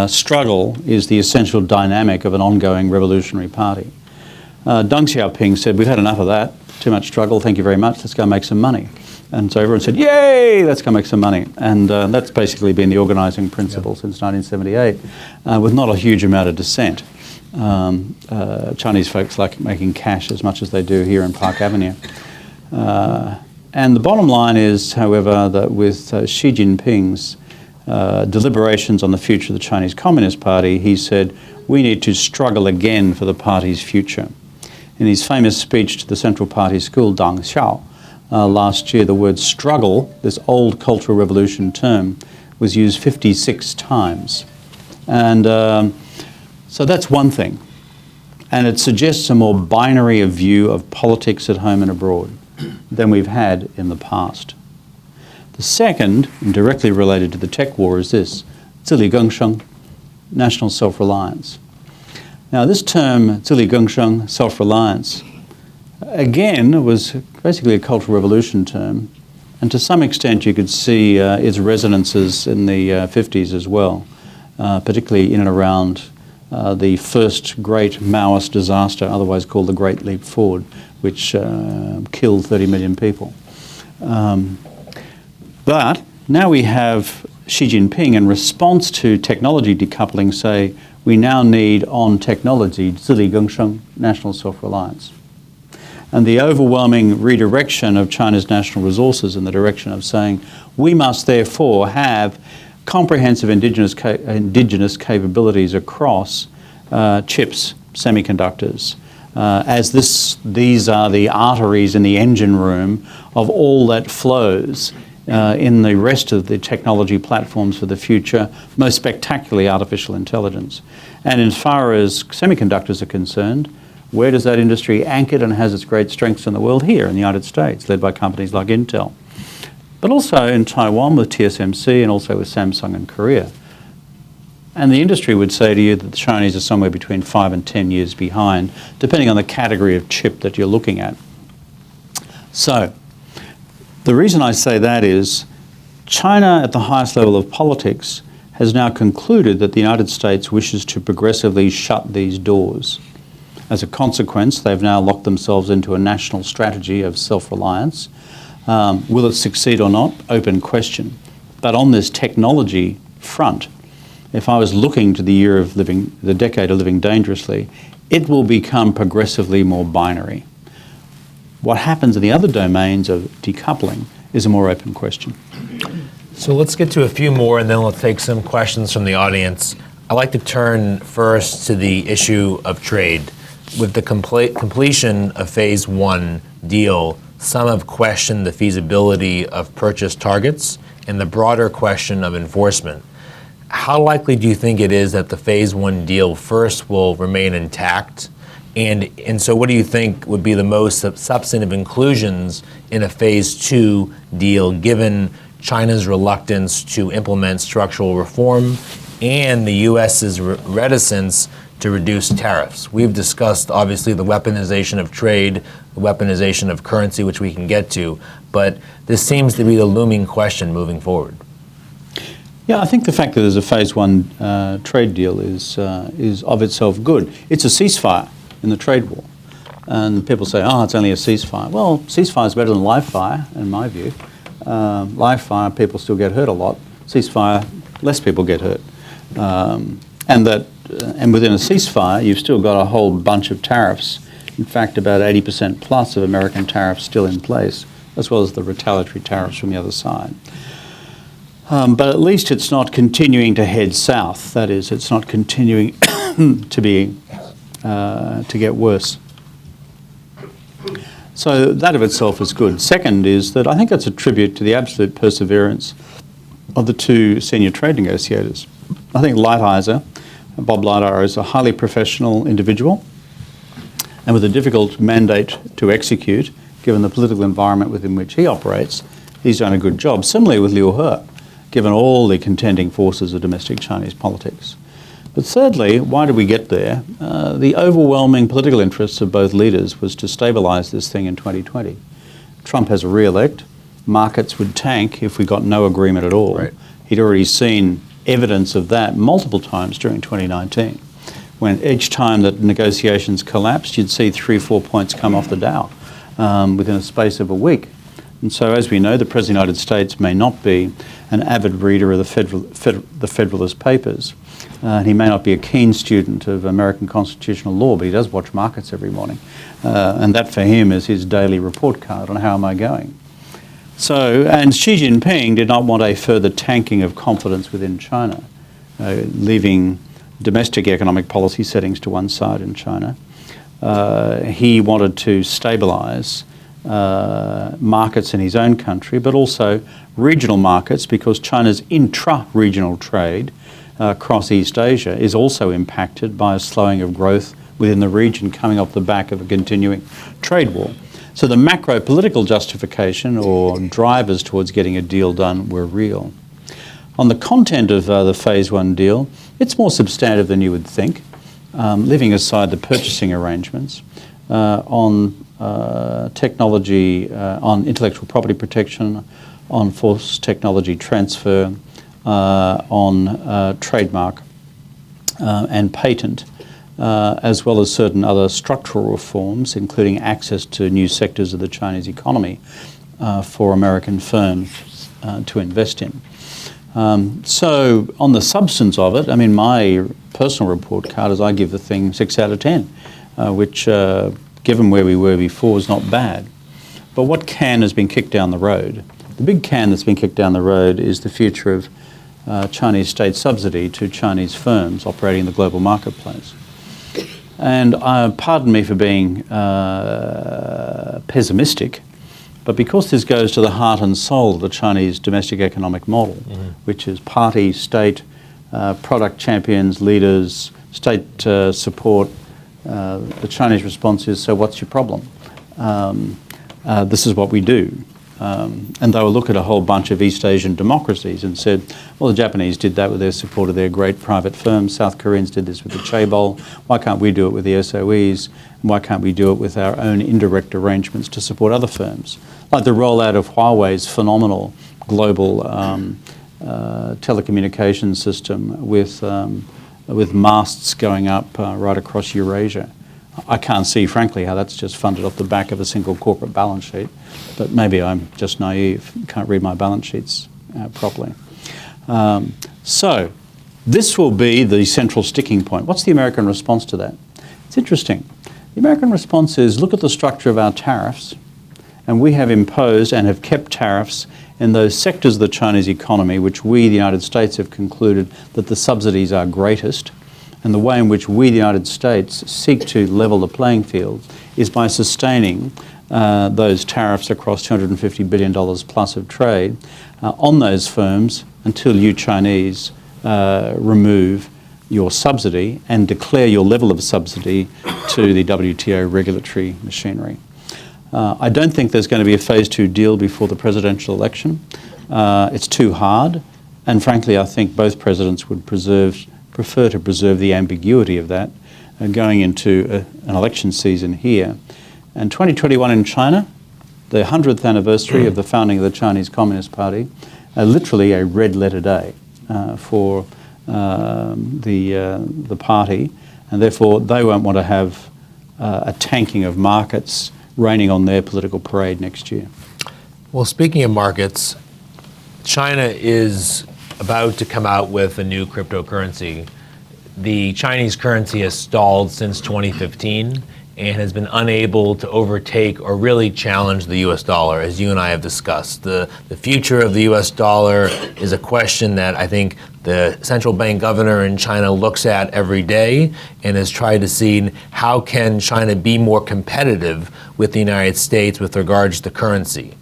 struggle is the essential dynamic of an ongoing revolutionary party. Deng Xiaoping said, we've had enough of that, too much struggle, thank you very much, let's go make some money. And so everyone said, yay, let's go make some money. And that's basically been the organising principle since 1978, with not a huge amount of dissent. Chinese folks like making cash as much as they do here in Park Avenue. And the bottom line is, however, that with Xi Jinping's deliberations on the future of the Chinese Communist Party, he said, we need to struggle again for the party's future. In his famous speech to the Central Party School, Dang Xiao, last year, the word struggle, this old Cultural Revolution term, was used 56 times. And so that's one thing. And it suggests a more binary view of politics at home and abroad than we've had in the past. The second, and directly related to the tech war, is this, 自力更生, national self-reliance. Now this term, 自力更生, self-reliance, again, was basically a Cultural Revolution term, and to some extent you could see its resonances in the 50s as well, particularly in and around the first great Maoist disaster, otherwise called the Great Leap Forward, which killed 30 million people. But now we have Xi Jinping, in response to technology decoupling, say we now need on technology 自力更生, national self-reliance. And the overwhelming redirection of China's national resources in the direction of saying we must therefore have comprehensive indigenous capabilities across chips, semiconductors, as these are the arteries in the engine room of all that flows in the rest of the technology platforms for the future, most spectacularly artificial intelligence. And as far as semiconductors are concerned, where does that industry anchored and has its great strengths in the world? Here in the United States, led by companies like Intel. But also in Taiwan with TSMC and also with Samsung in Korea. And the industry would say to you that the Chinese are somewhere between 5 and 10 years behind, depending on the category of chip that you're looking at. So, the reason I say that is China at the highest level of politics has now concluded that the United States wishes to progressively shut these doors. As a consequence, they've now locked themselves into a national strategy of self-reliance. Will it succeed or not? Open question. But on this technology front, if I was looking to the decade of living dangerously, it will become progressively more binary. What happens in the other domains of decoupling is a more open question. So let's get to a few more and then we'll take some questions from the audience. I'd like to turn first to the issue of trade. With the completion of Phase 1 deal, some have questioned the feasibility of purchase targets and the broader question of enforcement. How likely do you think it is that the Phase 1 deal first will remain intact? And so what do you think would be the most substantive inclusions in a Phase 2 deal, given China's reluctance to implement structural reform and the U.S.'s reticence to reduce tariffs? We've discussed, obviously, the weaponization of trade, the weaponization of currency, which we can get to, but this seems to be the looming question moving forward. Yeah, I think the fact that there's a Phase 1 trade deal is of itself good. It's a ceasefire in the trade war. And people say, oh, it's only a ceasefire. Well, ceasefire is better than live fire, in my view. Live fire, people still get hurt a lot. Ceasefire, less people get hurt. And within a ceasefire, you've still got a whole bunch of tariffs. In fact, about 80% plus of American tariffs still in place, as well as the retaliatory tariffs from the other side. But at least it's not continuing to head south. That is, it's not continuing to get worse. So that of itself is good. Second is that I think it's a tribute to the absolute perseverance of the two senior trade negotiators. I think Bob Lighthizer, is a highly professional individual and with a difficult mandate to execute, given the political environment within which he operates. He's done a good job. Similarly with Liu He, given all the contending forces of domestic Chinese politics. But thirdly, why did we get there? The overwhelming political interests of both leaders was to stabilise this thing in 2020. Trump has a re-elect. Markets would tank if we got no agreement at all. Right. He'd already seen evidence of that multiple times during 2019. When each time that negotiations collapsed, you'd see 3 or 4 points come off the Dow within a space of a week. And so, as we know, the President of the United States may not be an avid reader of the Federalist Papers. He may not be a keen student of American constitutional law, but he does watch markets every morning. And that for him is his daily report card on how am I going. So, and Xi Jinping did not want a further tanking of confidence within China, leaving domestic economic policy settings to one side in China. He wanted to stabilise markets in his own country, but also regional markets, because China's intra-regional trade across East Asia is also impacted by a slowing of growth within the region coming off the back of a continuing trade war. So the macro-political justification or drivers towards getting a deal done were real. On the content of the Phase 1 deal, it's more substantive than you would think, leaving aside the purchasing arrangements. On technology, on intellectual property protection, on forced technology transfer, on trademark and patent, as well as certain other structural reforms, including access to new sectors of the Chinese economy for American firms to invest in. So on the substance of it, I mean, my personal report card is I give the thing 6 out of 10, which, given where we were before, is not bad. But what can has been kicked down the road? The big can that's been kicked down the road is the future of Chinese state subsidy to Chinese firms operating in the global marketplace. And pardon me for being pessimistic, but because this goes to the heart and soul of the Chinese domestic economic model, which is party, state, product champions, leaders, state support, the Chinese response is, so what's your problem? This is what we do. And they will look at a whole bunch of East Asian democracies and said, well, the Japanese did that with their support of their great private firms. South Koreans did this with the chaebol. Why can't we do it with the SOEs? Why can't we do it with our own indirect arrangements to support other firms? Like the rollout of Huawei's phenomenal global telecommunications system with masts going up right across Eurasia. I can't see, frankly, how that's just funded off the back of a single corporate balance sheet. But maybe I'm just naive, can't read my balance sheets properly. So this will be the central sticking point. What's the American response to that? It's interesting. The American response is, look at the structure of our tariffs, and we have imposed and have kept tariffs in those sectors of the Chinese economy which we, the United States, have concluded that the subsidies are greatest. And the way in which we, the United States, seek to level the playing field is by sustaining those tariffs across $250 billion plus of trade on those firms until you Chinese remove your subsidy and declare your level of subsidy to the WTO regulatory machinery. I don't think there's going to be a Phase 2 deal before the presidential election. It's too hard, and frankly I think both presidents would prefer to preserve the ambiguity of that going into an election season here. And 2021 in China, the 100th anniversary of the founding of the Chinese Communist Party, literally a red letter day for the party, and therefore they won't want to have a tanking of markets raining on their political parade next year. Well, speaking of markets, China is about to come out with a new cryptocurrency. The Chinese currency has stalled since 2015. and has been unable to overtake or really challenge the U.S. dollar, as you and I have discussed. The future of the U.S. dollar is a question that I think the central bank governor in China looks at every day and has tried to see how can China be more competitive with the United States with regards to currency.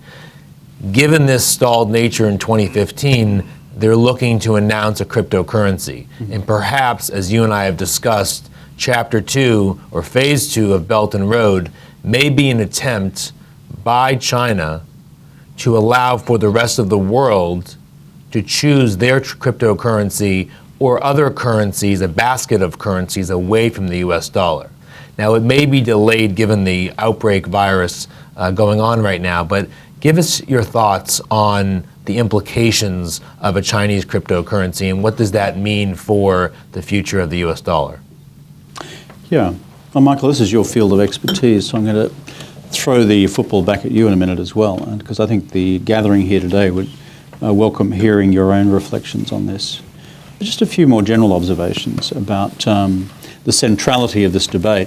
Given this stalled nature in 2015, they're looking to announce a cryptocurrency. And perhaps, as you and I have discussed, Chapter 2 or Phase 2 of Belt and Road may be an attempt by China to allow for the rest of the world to choose their cryptocurrency or other currencies, a basket of currencies away from the US dollar. Now, it may be delayed given the outbreak virus going on right now, but give us your thoughts on the implications of a Chinese cryptocurrency and what does that mean for the future of the US dollar? Yeah. Well, Michael, this is your field of expertise, so I'm going to throw the football back at you in a minute as well, because I think the gathering here today would welcome hearing your own reflections on this. Just a few more general observations about the centrality of this debate.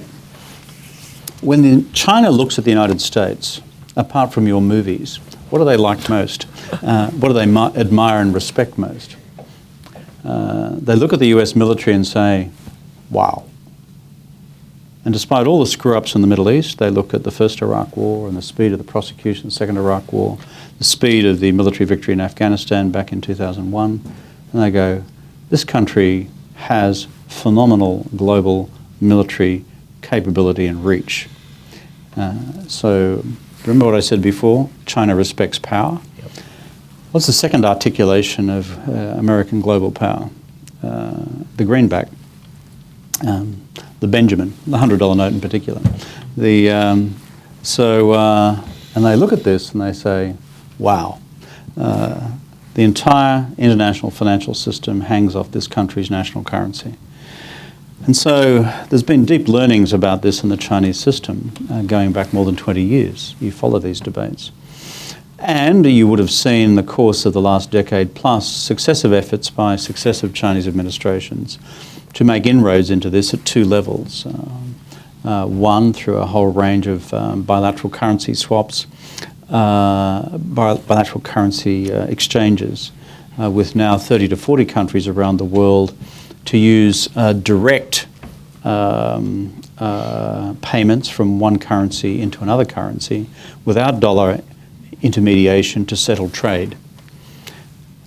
When China looks at the United States, apart from your movies, what do they like most? What do they admire and respect most? They look at the US military and say, wow. And despite all the screw-ups in the Middle East, they look at the first Iraq War and the speed of the prosecution, the second Iraq War, the speed of the military victory in Afghanistan back in 2001, and they go, this country has phenomenal global military capability and reach. So remember what I said before? China respects power. Yep. What's the second articulation of American global power? The greenback. The Benjamin, the $100 note in particular. And they look at this and they say, wow, the entire international financial system hangs off this country's national currency. And so there's been deep learnings about this in the Chinese system going back more than 20 years. You follow these debates. And you would have seen in the course of the last decade plus successive efforts by successive Chinese administrations to make inroads into this at two levels. One, through a whole range of bilateral currency swaps, bilateral currency exchanges, with now 30 to 40 countries around the world to use direct payments from one currency into another currency without dollar intermediation to settle trade.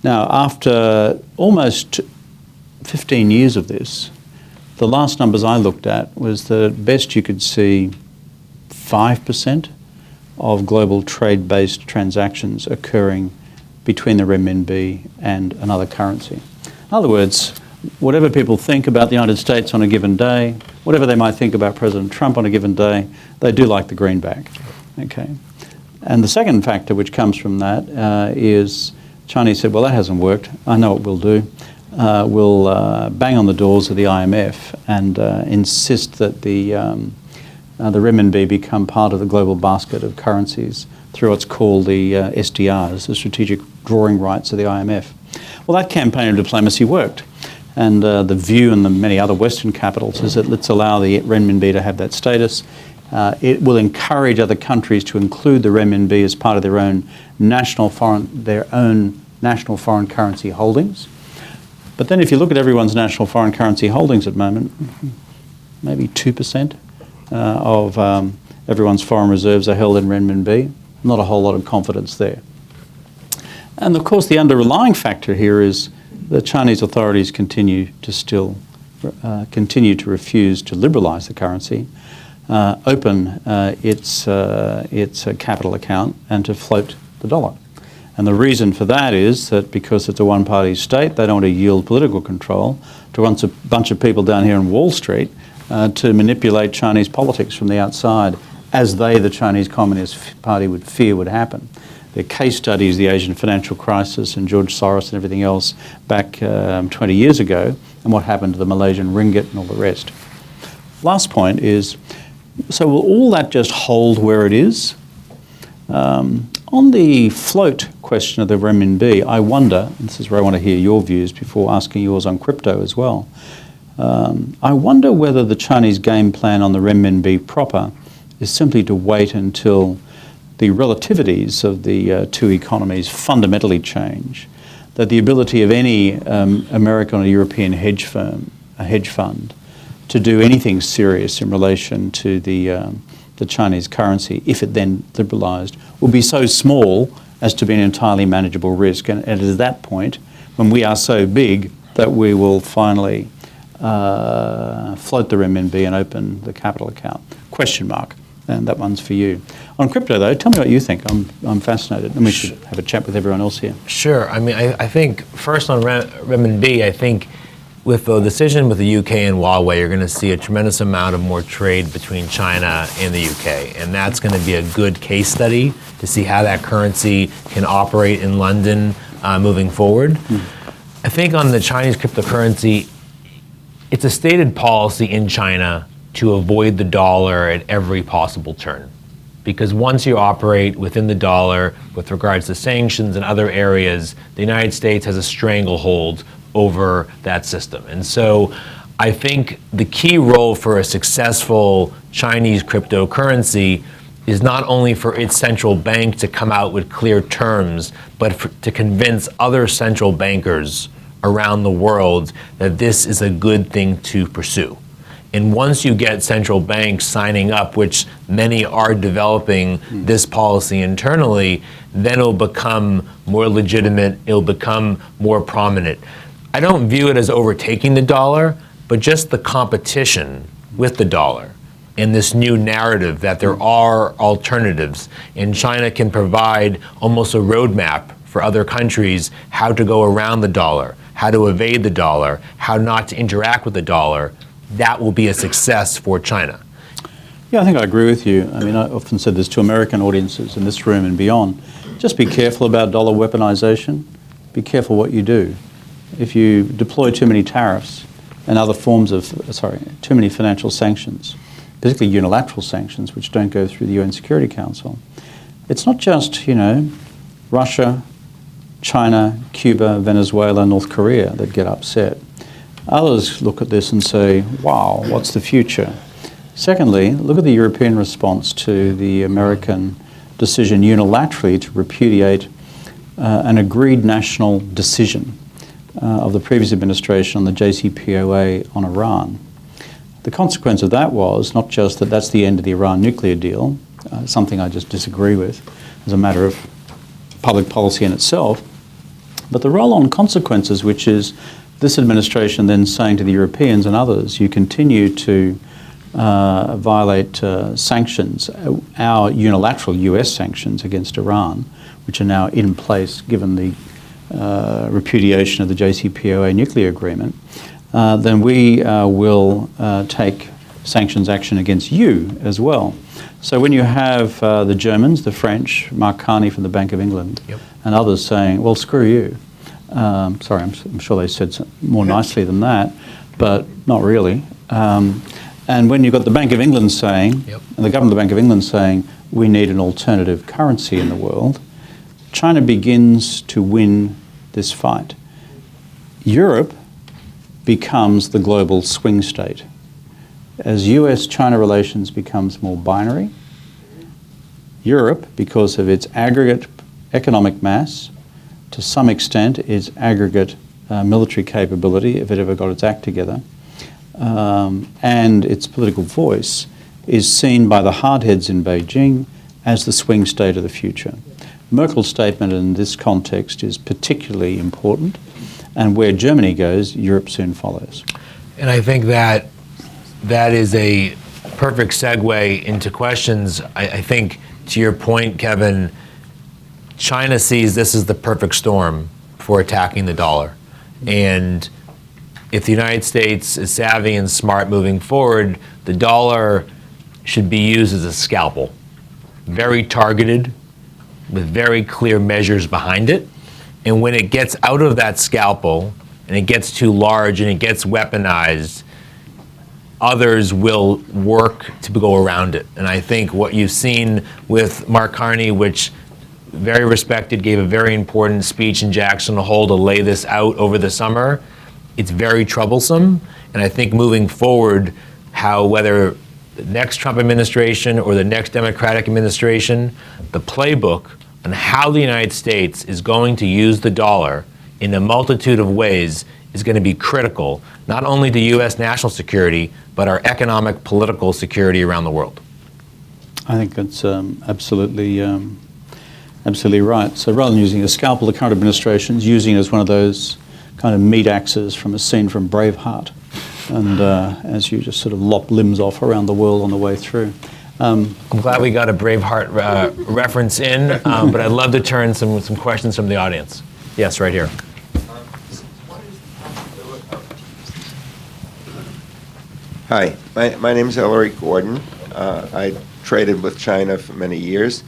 Now, after almost 15 years of this, the last numbers I looked at was that at best you could see 5% of global trade-based transactions occurring between the renminbi and another currency. In other words, whatever people think about the United States on a given day, whatever they might think about President Trump on a given day, they do like the greenback. Okay. And the second factor which comes from that is Chinese said, well, that hasn't worked. I know what we'll do. We'll bang on the doors of the IMF and insist that the renminbi become part of the global basket of currencies through what's called the SDRs, the strategic drawing rights of the IMF. Well, that campaign of diplomacy worked. And the view in the many other Western capitals is that let's allow the renminbi to have that status. It will encourage other countries to include the renminbi as part of their own national foreign currency holdings. But then if you look at everyone's national foreign currency holdings at the moment, maybe 2% of everyone's foreign reserves are held in renminbi. Not a whole lot of confidence there. And of course the underlying factor here is the Chinese authorities continue to refuse to liberalise the currency, open its capital account and to float the dollar. And the reason for that is that because it's a one-party state, they don't want to yield political control to a bunch of people down here in Wall Street to manipulate Chinese politics from the outside, as the Chinese Communist Party would fear would happen. Their case studies, the Asian financial crisis and George Soros and everything else back 20 years ago, and what happened to the Malaysian ringgit and all the rest. Last point is, so will all that just hold where it is? On the float question of the renminbi, I wonder, and this is where I want to hear your views before asking yours on crypto as well, I wonder whether the Chinese game plan on the renminbi proper is simply to wait until the relativities of the two economies fundamentally change, that the ability of any American or European hedge fund, to do anything serious in relation to the Chinese currency, if it then liberalised, will be so small as to be an entirely manageable risk. And it is that point, when we are so big, that we will finally float the renminbi and open the capital account. Question mark. And that one's for you. On crypto, though, tell me what you think. I'm fascinated, and we should have a chat with everyone else here. Sure. I mean, I think first on renminbi, I think with the decision with the UK and Huawei, you're going to see a tremendous amount of more trade between China and the UK, and that's going to be a good case study to see how that currency can operate in London moving forward. I think on the Chinese cryptocurrency, it's a stated policy in China to avoid the dollar at every possible turn. Because once you operate within the dollar with regards to sanctions and other areas, the United States has a stranglehold over that system. And so I think the key role for a successful Chinese cryptocurrency is not only for its central bank to come out with clear terms, but to convince other central bankers around the world that this is a good thing to pursue. And once you get central banks signing up, which many are developing this policy internally, then it'll become more legitimate, it'll become more prominent. I don't view it as overtaking the dollar, but just the competition with the dollar and this new narrative that there are alternatives. And China can provide almost a roadmap for other countries how to go around the dollar, how to evade the dollar, how not to interact with the dollar. That will be a success for China. Yeah, I think I agree with you. I mean, I often said this to American audiences in this room and beyond. Just be careful about dollar weaponization. Be careful what you do. If you deploy too many tariffs and other forms of, too many financial sanctions, particularly unilateral sanctions, which don't go through the UN Security Council, it's not just, Russia, China, Cuba, Venezuela, North Korea that get upset. Others look at this and say, wow, what's the future? Secondly, look at the European response to the American decision unilaterally to repudiate an agreed national decision of the previous administration on the JCPOA on Iran. The consequence of that was not just that that's the end of the Iran nuclear deal, something I just disagree with as a matter of public policy in itself, but the roll-on consequences, which is this administration then saying to the Europeans and others, you continue to violate sanctions, our unilateral US sanctions against Iran, which are now in place given the repudiation of the JCPOA nuclear agreement, then we will take sanctions action against you as well. So when you have the Germans, the French, Mark Carney from the Bank of England, and others saying, well, screw you. Sorry, I'm sure they said more nicely than that, but not really. And when you've got the Bank of England saying, and the government of the Bank of England saying, we need an alternative currency in the world, China begins to win this fight. Europe becomes the global swing state. As U.S.-China relations becomes more binary, Europe, because of its aggregate economic mass, to some extent its aggregate military capability, if it ever got its act together, and its political voice, is seen by the hardheads in Beijing as the swing state of the future. Merkel's statement in this context is particularly important, and where Germany goes, Europe soon follows. And I think that is a perfect segue into questions. I think, to your point, Kevin, China sees this as the perfect storm for attacking the dollar. And if the United States is savvy and smart moving forward, the dollar should be used as a scalpel, very targeted, with very clear measures behind it. And when it gets out of that scalpel and it gets too large and it gets weaponized, others will work to go around it. And I think what you've seen with Mark Carney, which very respected, gave a very important speech in Jackson Hole to lay this out over the summer, it's very troublesome. And I think moving forward, how whether the next Trump administration or the next Democratic administration, the playbook on how the United States is going to use the dollar in a multitude of ways is going to be critical, not only to U.S. national security, but our economic, political security around the world. I think that's absolutely right. So rather than using a scalpel, the current administration is using it as one of those kind of meat axes from a scene from Braveheart. And as you just sort of lop limbs off around the world on the way through. I'm glad we got a Braveheart reference in, but I'd love to turn some questions from the audience. Yes, right here. Hi, my name is Ellery Gordon. I traded with China for many years.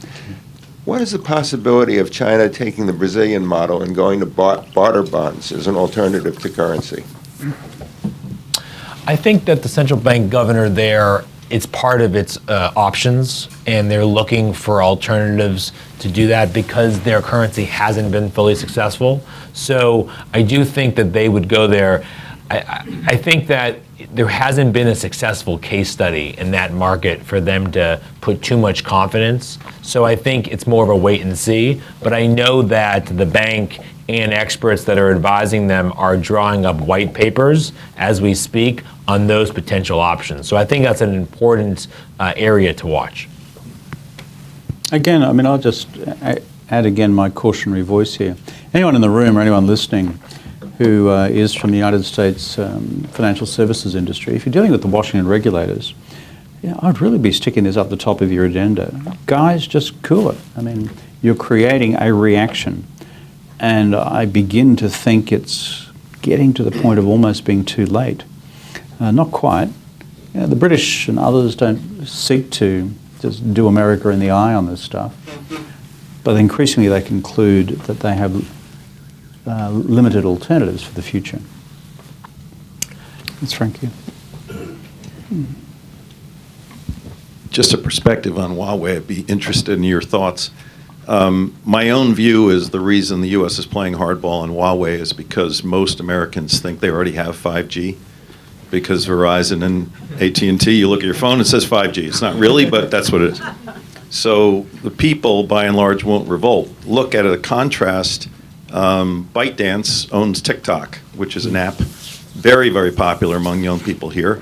What is the possibility of China taking the Brazilian model and going to barter bonds as an alternative to currency? I think that the central bank governor there, it's part of its options, and they're looking for alternatives to do that because their currency hasn't been fully successful. So I do think that they would go there. I think that there hasn't been a successful case study in that market for them to put too much confidence. So I think it's more of a wait and see. But I know that the bank and experts that are advising them are drawing up white papers as we speak on those potential options. So I think that's an important area to watch. Again, I mean, I'll just add again my cautionary voice here. Anyone in the room or anyone listening who is from the United States financial services industry, if you're dealing with the Washington regulators, I'd really be sticking this up the top of your agenda. Guys, just cool it. I mean, you're creating a reaction, and I begin to think it's getting to the point of almost being too late. Not quite. The British and others don't seek to just do America in the eye on this stuff, but increasingly they conclude that they have limited alternatives for the future. Let's Frank you. Just a perspective on Huawei, I'd be interested in your thoughts. My own view is the reason the U.S. is playing hardball on Huawei is because most Americans think they already have 5G. Because Verizon and AT&T, you look at your phone, it says 5G. It's not really, but that's what it is. So the people, by and large, won't revolt. Look at a contrast. ByteDance owns TikTok, which is an app very, very popular among young people here.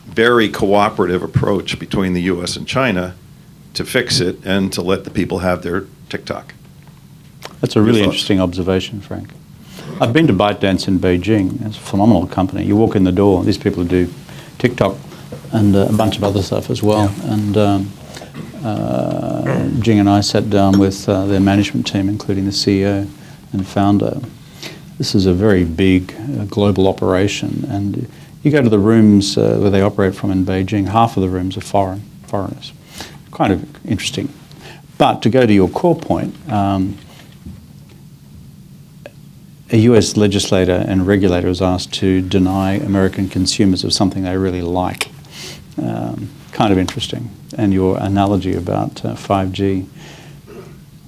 Very cooperative approach between the U.S. and China to fix it and to let the people have their TikTok. That's a really interesting observation, Frank. I've been to ByteDance in Beijing. It's a phenomenal company. You walk in the door, these people do TikTok and a bunch of other stuff as well. Yeah. And Jing and I sat down with their management team, including the CEO and founder. This is a very big global operation, and you go to the rooms where they operate from in Beijing, half of the rooms are foreigners. Kind of interesting. But to go to your core point, a US legislator and regulator was asked to deny American consumers of something they really like. Kind of interesting. And your analogy about 5G.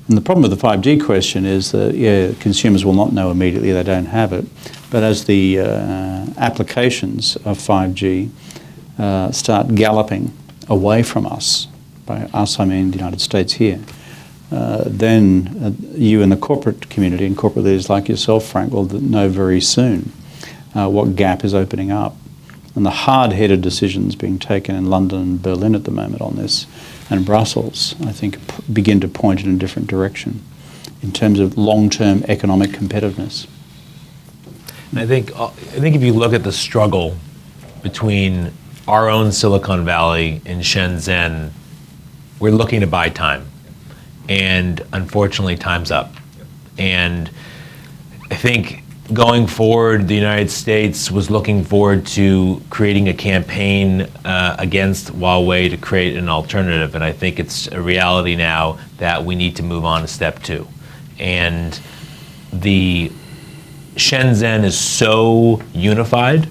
And the problem with the 5G question is that, consumers will not know immediately they don't have it. But as the applications of 5G start galloping away from us, by us I mean the United States here, then you and the corporate community and corporate leaders like yourself, Frank, will know very soon what gap is opening up. And the hard-headed decisions being taken in London and Berlin at the moment on this, and Brussels, I think, begin to point in a different direction in terms of long-term economic competitiveness. And I think if you look at the struggle between our own Silicon Valley and Shenzhen, we're looking to buy time. And unfortunately, time's up. And I think going forward, the United States was looking forward to creating a campaign against Huawei to create an alternative. And I think it's a reality now that we need to move on to step two. And the Shenzhen is so unified,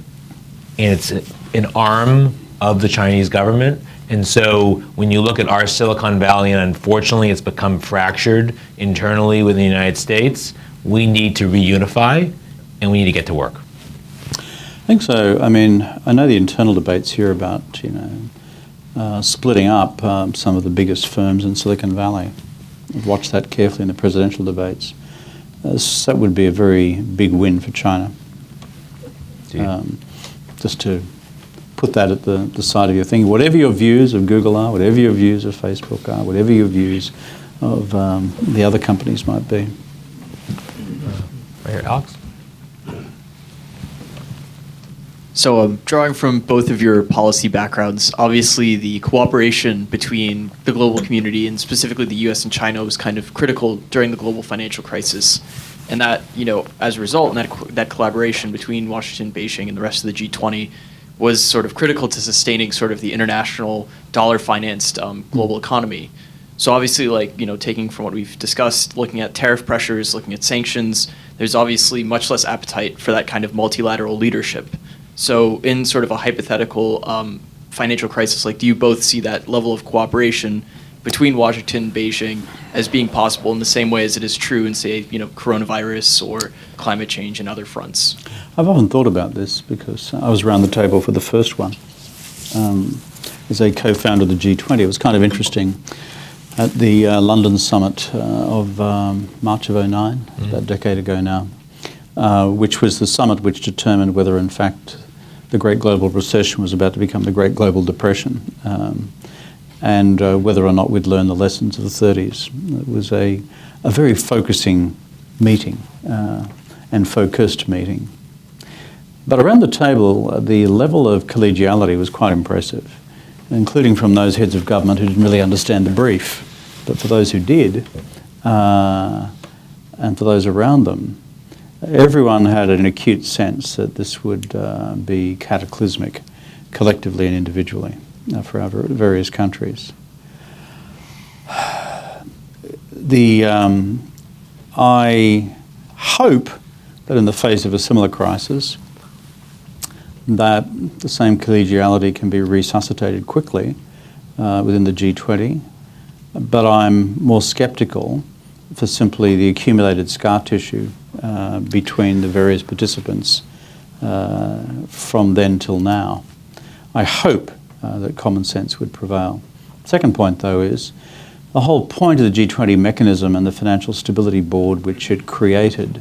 and it's an arm of the Chinese government. And so when you look at our Silicon Valley, and unfortunately it's become fractured internally within the United States, we need to reunify and we need to get to work. think so. I mean, I know the internal debates here about, splitting up some of the biggest firms in Silicon Valley. I've watched that carefully in the presidential debates. That would be a very big win for China. Just to put that at the side of your thing. Whatever your views of Google are, whatever your views of Facebook are, whatever your views of the other companies might be. Right here, Alex. So drawing from both of your policy backgrounds, obviously the cooperation between the global community and specifically the U.S. and China was kind of critical during the global financial crisis. And that, as a result, that collaboration between Washington, Beijing, and the rest of the G20 was sort of critical to sustaining sort of the international dollar-financed global economy. So obviously, taking from what we've discussed, looking at tariff pressures, looking at sanctions, there's obviously much less appetite for that kind of multilateral leadership. So in sort of a hypothetical financial crisis, do you both see that level of cooperation between Washington and Beijing as being possible in the same way as it is true in, say, coronavirus or climate change and other fronts? I've often thought about this because I was around the table for the first one as a co-founder of the G20. It was kind of interesting. At the London summit of March of 2009, about a decade ago now, which was the summit which determined whether, in fact, the Great Global Recession was about to become the Great Global Depression, and whether or not we'd learn the lessons of the 30s. It was a very focusing meeting and focused meeting. But around the table, the level of collegiality was quite impressive, including from those heads of government who didn't really understand the brief. But for those who did, and for those around them, everyone had an acute sense that this would be cataclysmic, collectively and individually, for our various countries. I hope that in the face of a similar crisis, that the same collegiality can be resuscitated quickly within the G20, but I'm more sceptical for simply the accumulated scar tissue between the various participants from then till now. I hope that common sense would prevail. Second point, though, is the whole point of the G20 mechanism and the Financial Stability Board, which it created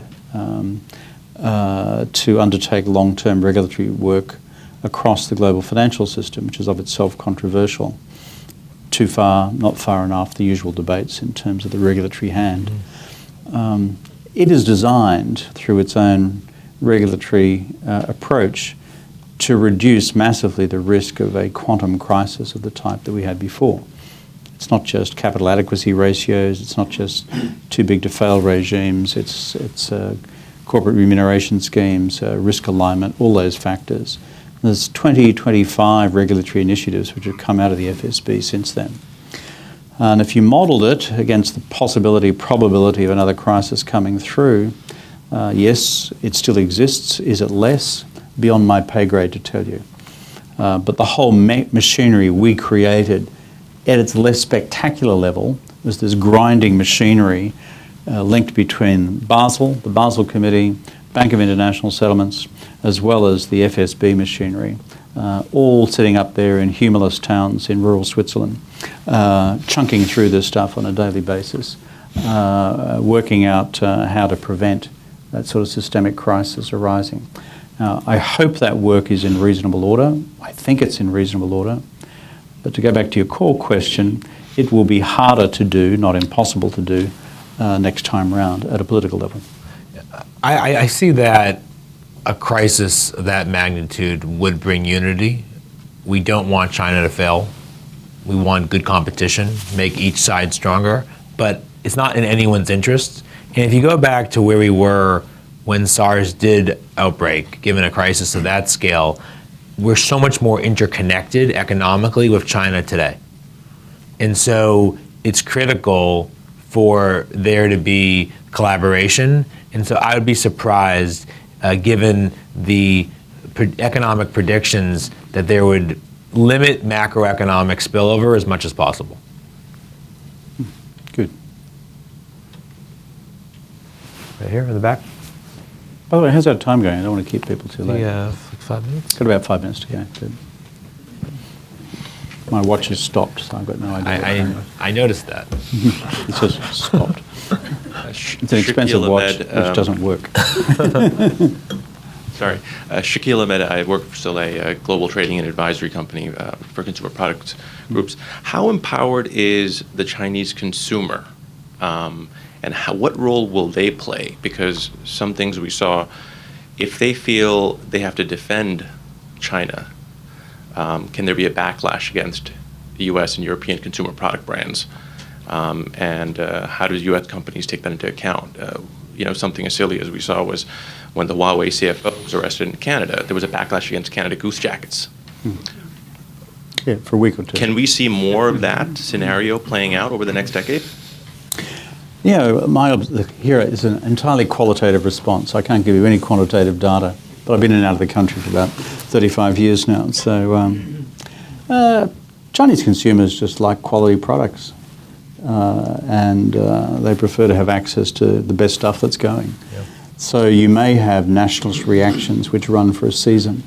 to undertake long-term regulatory work across the global financial system, which is of itself controversial. Too far, not far enough, the usual debates in terms of the regulatory hand. It is designed through its own regulatory approach to reduce massively the risk of a quantum crisis of the type that we had before. It's not just capital adequacy ratios, it's not just too big to fail regimes, it's corporate remuneration schemes, risk alignment, all those factors. There's 20, 25 regulatory initiatives which have come out of the FSB since then. And if you modelled it against the probability of another crisis coming through, yes, it still exists. Is it less? Beyond my pay grade to tell you. But the whole machinery we created at its less spectacular level was this grinding machinery linked between Basel, the Basel Committee, Bank of International Settlements, as well as the FSB machinery, all sitting up there in humorless towns in rural Switzerland, chunking through this stuff on a daily basis, working out how to prevent that sort of systemic crisis arising. I hope that work is in reasonable order. I think it's in reasonable order. But to go back to your core question, it will be harder to do, not impossible to do, next time round at a political level. I see that a crisis of that magnitude would bring unity. We don't want China to fail. We want good competition, make each side stronger, but it's not in anyone's interest. And if you go back to where we were when SARS did outbreak, given a crisis of that scale, we're so much more interconnected economically with China today. And so it's critical for there to be collaboration. And so I would be surprised, given the economic predictions, that there would limit macroeconomic spillover as much as possible. Good. Right here in the back. By the way, how's our time going? I don't want to keep people too late. Yeah, 5 minutes? Got about 5 minutes to go. Good. My watch has stopped, so I've got no idea. what time it is. I noticed that. It says stopped. It's an expensive watch, which doesn't work. Sorry. Shaquille Ahmed, I work for Soleil, a global trading and advisory company for consumer products groups. How empowered is the Chinese consumer? And what role will they play? Because some things we saw, if they feel they have to defend China, can there be a backlash against the U.S. and European consumer product brands? And how do U.S. companies take that into account? Something as silly as we saw was when the Huawei CFO was arrested in Canada, there was a backlash against Canada Goose jackets. Yeah, for a week or two. Can we see more of that scenario playing out over the next decade? Yeah, here is an entirely qualitative response. I can't give you any quantitative data, but I've been in and out of the country for about 35 years now. So Chinese consumers just like quality products, and they prefer to have access to the best stuff that's going. Yep. So you may have nationalist reactions which run for a season.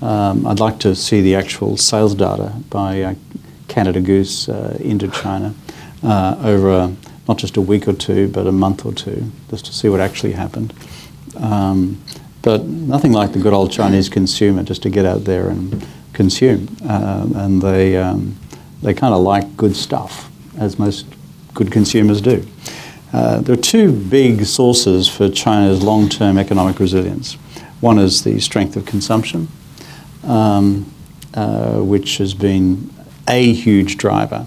I'd like to see the actual sales data by Canada Goose into China over not just a week or two, but a month or two, just to see what actually happened. But nothing like the good old Chinese consumer just to get out there and consume. And they kind of like good stuff, as most good consumers do. There are two big sources for China's long-term economic resilience. One is the strength of consumption, which has been a huge driver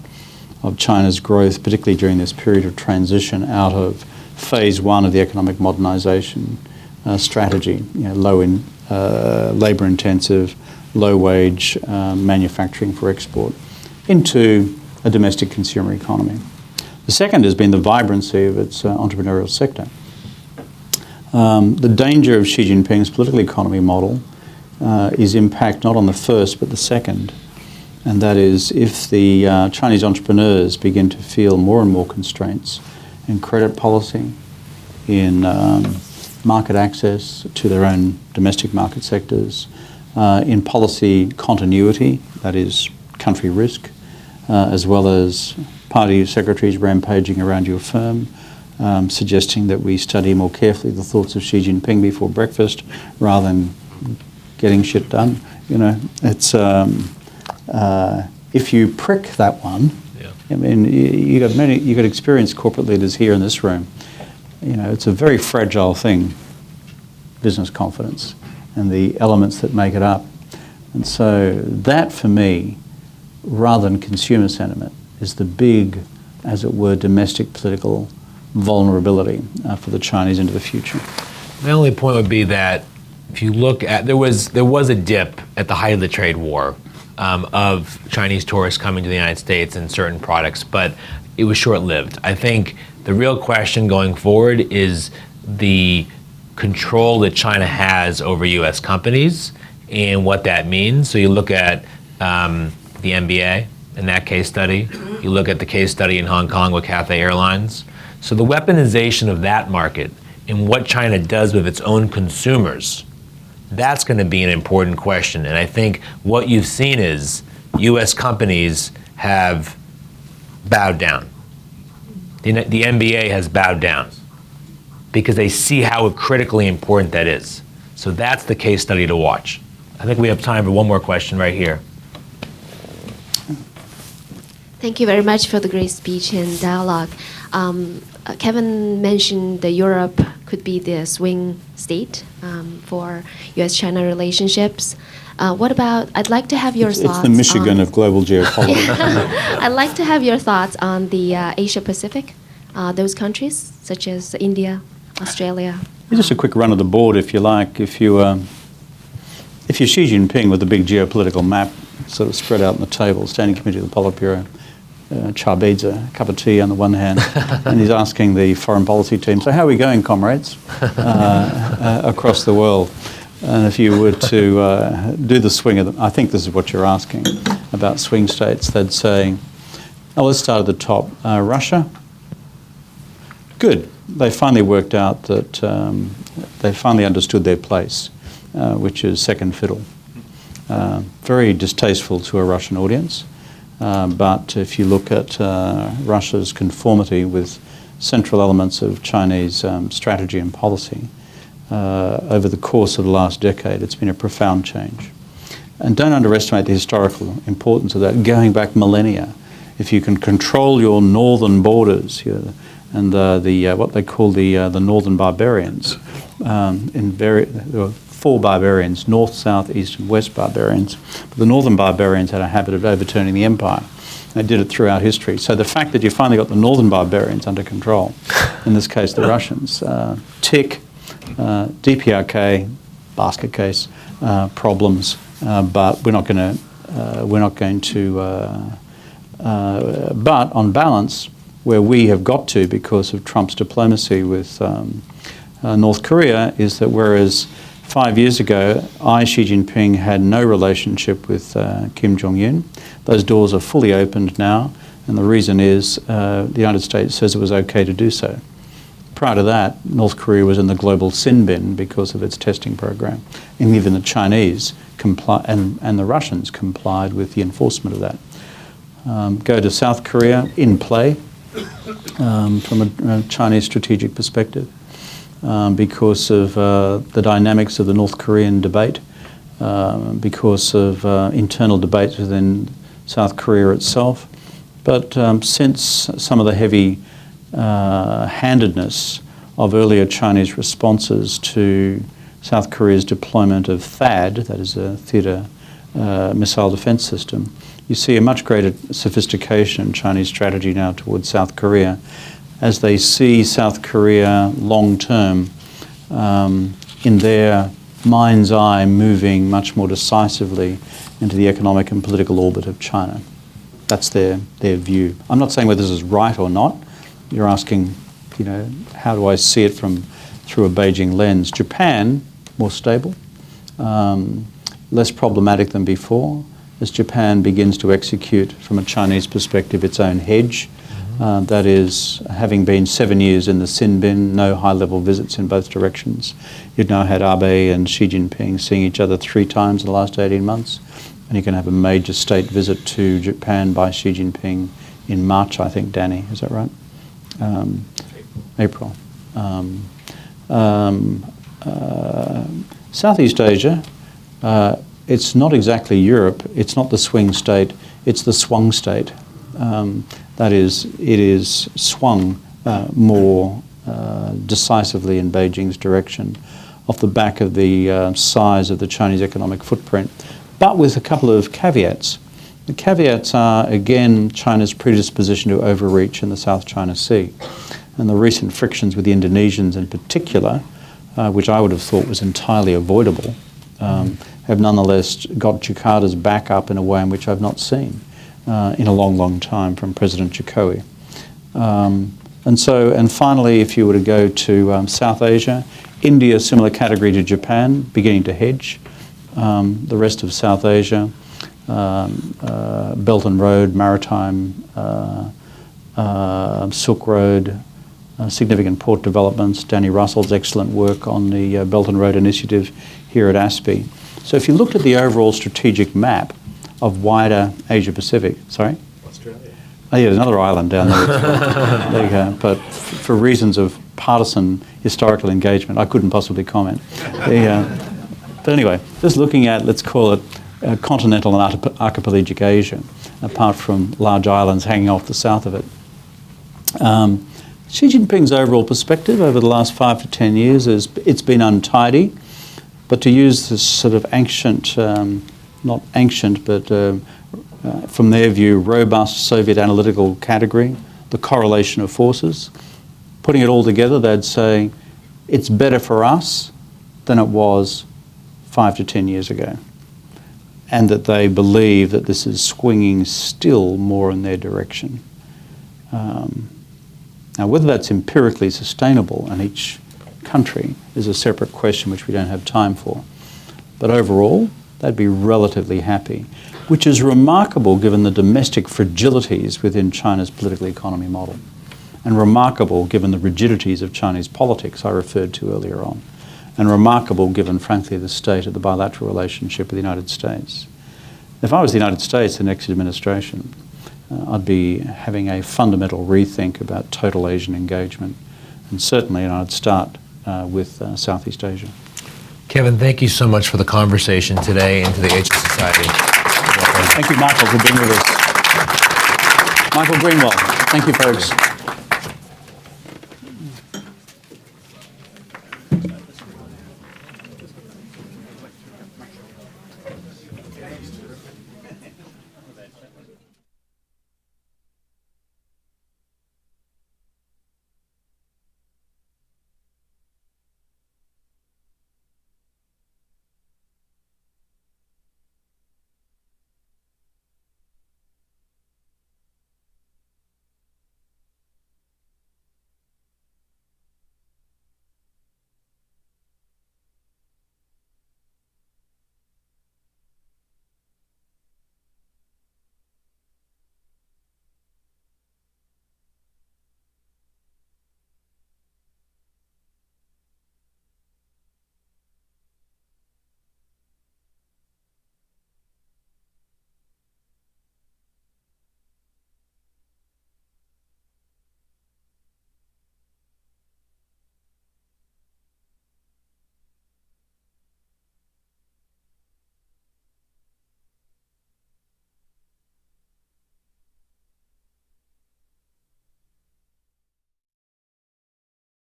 of China's growth, particularly during this period of transition out of phase one of the economic modernization strategy, labor-intensive, low-wage manufacturing for export, into a domestic consumer economy. The second has been the vibrancy of its entrepreneurial sector. The danger of Xi Jinping's political economy model is impact not on the first but the second, and that is if the Chinese entrepreneurs begin to feel more and more constraints in credit policy, in market access to their own domestic market sectors, in policy continuity, that is country risk, as well as party secretaries rampaging around your firm, suggesting that we study more carefully the thoughts of Xi Jinping before breakfast rather than getting shit done. It's if you prick that one, Yeah. I mean, you got experienced corporate leaders here in this room. It's a very fragile thing, business confidence, and the elements that make it up. And so that, for me, rather than consumer sentiment, is the big, as it were, domestic political vulnerability for the Chinese into the future. My only point would be that if you look at, there was a dip at the height of the trade war of Chinese tourists coming to the United States and certain products, but it was short-lived. I think the real question going forward is the control that China has over U.S. companies and what that means. So you look at the NBA in that case study. You look at the case study in Hong Kong with Cathay Airlines. So the weaponization of that market and what China does with its own consumers, that's going to be an important question. And I think what you've seen is U.S. companies have bowed down. The NBA has bowed down because they see how critically important that is. So that's the case study to watch. I think we have time for one more question right here. Thank you very much for the great speech and dialogue. Kevin mentioned that Europe could be the swing state for U.S. China relationships. What about, I'd like to have your thoughts. It's the Michigan of global geopolitics. I'd like to have your thoughts on the Asia Pacific, those countries such as India, Australia. Just a quick run of the board, if you like. If you're Xi Jinping with the big geopolitical map sort of spread out on the table, Standing Committee of the Politburo, cha beads, a cup of tea on the one hand, and he's asking the foreign policy team, so how are we going, comrades, across the world? And if you were to do the swing of them, I think this is what you're asking about swing states, they'd say, oh, let's start at the top. Russia, good. They finally worked out that they finally understood their place which is second fiddle. Very distasteful to a Russian audience, but if you look at Russia's conformity with central elements of Chinese strategy and policy, over the course of the last decade, it's been a profound change. And don't underestimate the historical importance of that, going back millennia. If you can control your northern borders, and what they call the northern barbarians, there were 4 barbarians: north, south, east, and west barbarians. But the northern barbarians had a habit of overturning the empire. They did it throughout history. So the fact that you finally got the northern barbarians under control, in this case the Russians, tick, DPRK, basket case, problems, but we're not going to. But on balance, where we have got to because of Trump's diplomacy with North Korea is that whereas 5 years ago, Xi Jinping had no relationship with Kim Jong-un, those doors are fully opened now, and the reason is the United States says it was okay to do so. Prior to that, North Korea was in the global sin bin because of its testing program, and even the Chinese and the Russians complied with the enforcement of that. Go to South Korea, in play from a Chinese strategic perspective. Because of the dynamics of the North Korean debate, because of internal debates within South Korea itself. But since some of the heavy-handedness of earlier Chinese responses to South Korea's deployment of THAAD, that is a theater missile defense system, you see a much greater sophistication in Chinese strategy now towards South Korea, as they see South Korea long-term in their mind's eye moving much more decisively into the economic and political orbit of China. That's their view. I'm not saying whether this is right or not. You're asking, how do I see it through a Beijing lens? Japan, more stable, less problematic than before, as Japan begins to execute, from a Chinese perspective, its own hedge. That is, having been 7 years in the sin bin, no high-level visits in both directions. You've now had Abe and Xi Jinping seeing each other 3 times in the last 18 months, and you can have a major state visit to Japan by Xi Jinping in March, I think, Danny, is that right? April. Southeast Asia, it's not exactly Europe, it's not the swing state, it's the swung state. That is, it is swung more decisively in Beijing's direction off the back of the size of the Chinese economic footprint, but with a couple of caveats. The caveats are, again, China's predisposition to overreach in the South China Sea, and the recent frictions with the Indonesians in particular, which I would have thought was entirely avoidable, have nonetheless got Jakarta's back up in a way in which I've not seen in a long, long time from President Jokowi. And finally, if you were to go to South Asia, India, similar category to Japan, beginning to hedge. The rest of South Asia, Belt and Road, Maritime, Silk Road, significant port developments, Danny Russell's excellent work on the Belt and Road Initiative here at ASPI. So if you looked at the overall strategic map of wider Asia-Pacific, sorry? Australia. Oh yeah, another island down there. There you go. But for reasons of partisan historical engagement, I couldn't possibly comment. But anyway, just looking at, let's call it, continental and archipelagic Asia, apart from large islands hanging off the south of it. Xi Jinping's overall perspective over the last 5 to 10 years is it's been untidy, but to use this sort of ancient, not ancient, but from their view, robust Soviet analytical category, the correlation of forces, putting it all together, they'd say it's better for us than it was 5 to 10 years ago, and that they believe that this is swinging still more in their direction. Now, whether that's empirically sustainable in each country is a separate question which we don't have time for. But overall, they'd be relatively happy, which is remarkable given the domestic fragilities within China's political economy model, and remarkable given the rigidities of Chinese politics I referred to earlier on. and remarkable given, frankly, the state of the bilateral relationship with the United States. If I was the United States, the next administration, I'd be having a fundamental rethink about total Asian engagement, and certainly I'd start with Southeast Asia. Kevin, thank you so much for the conversation today and to the HS Society. Thank you, Michael, for being with us. Michael Greenwald. Thank you, folks.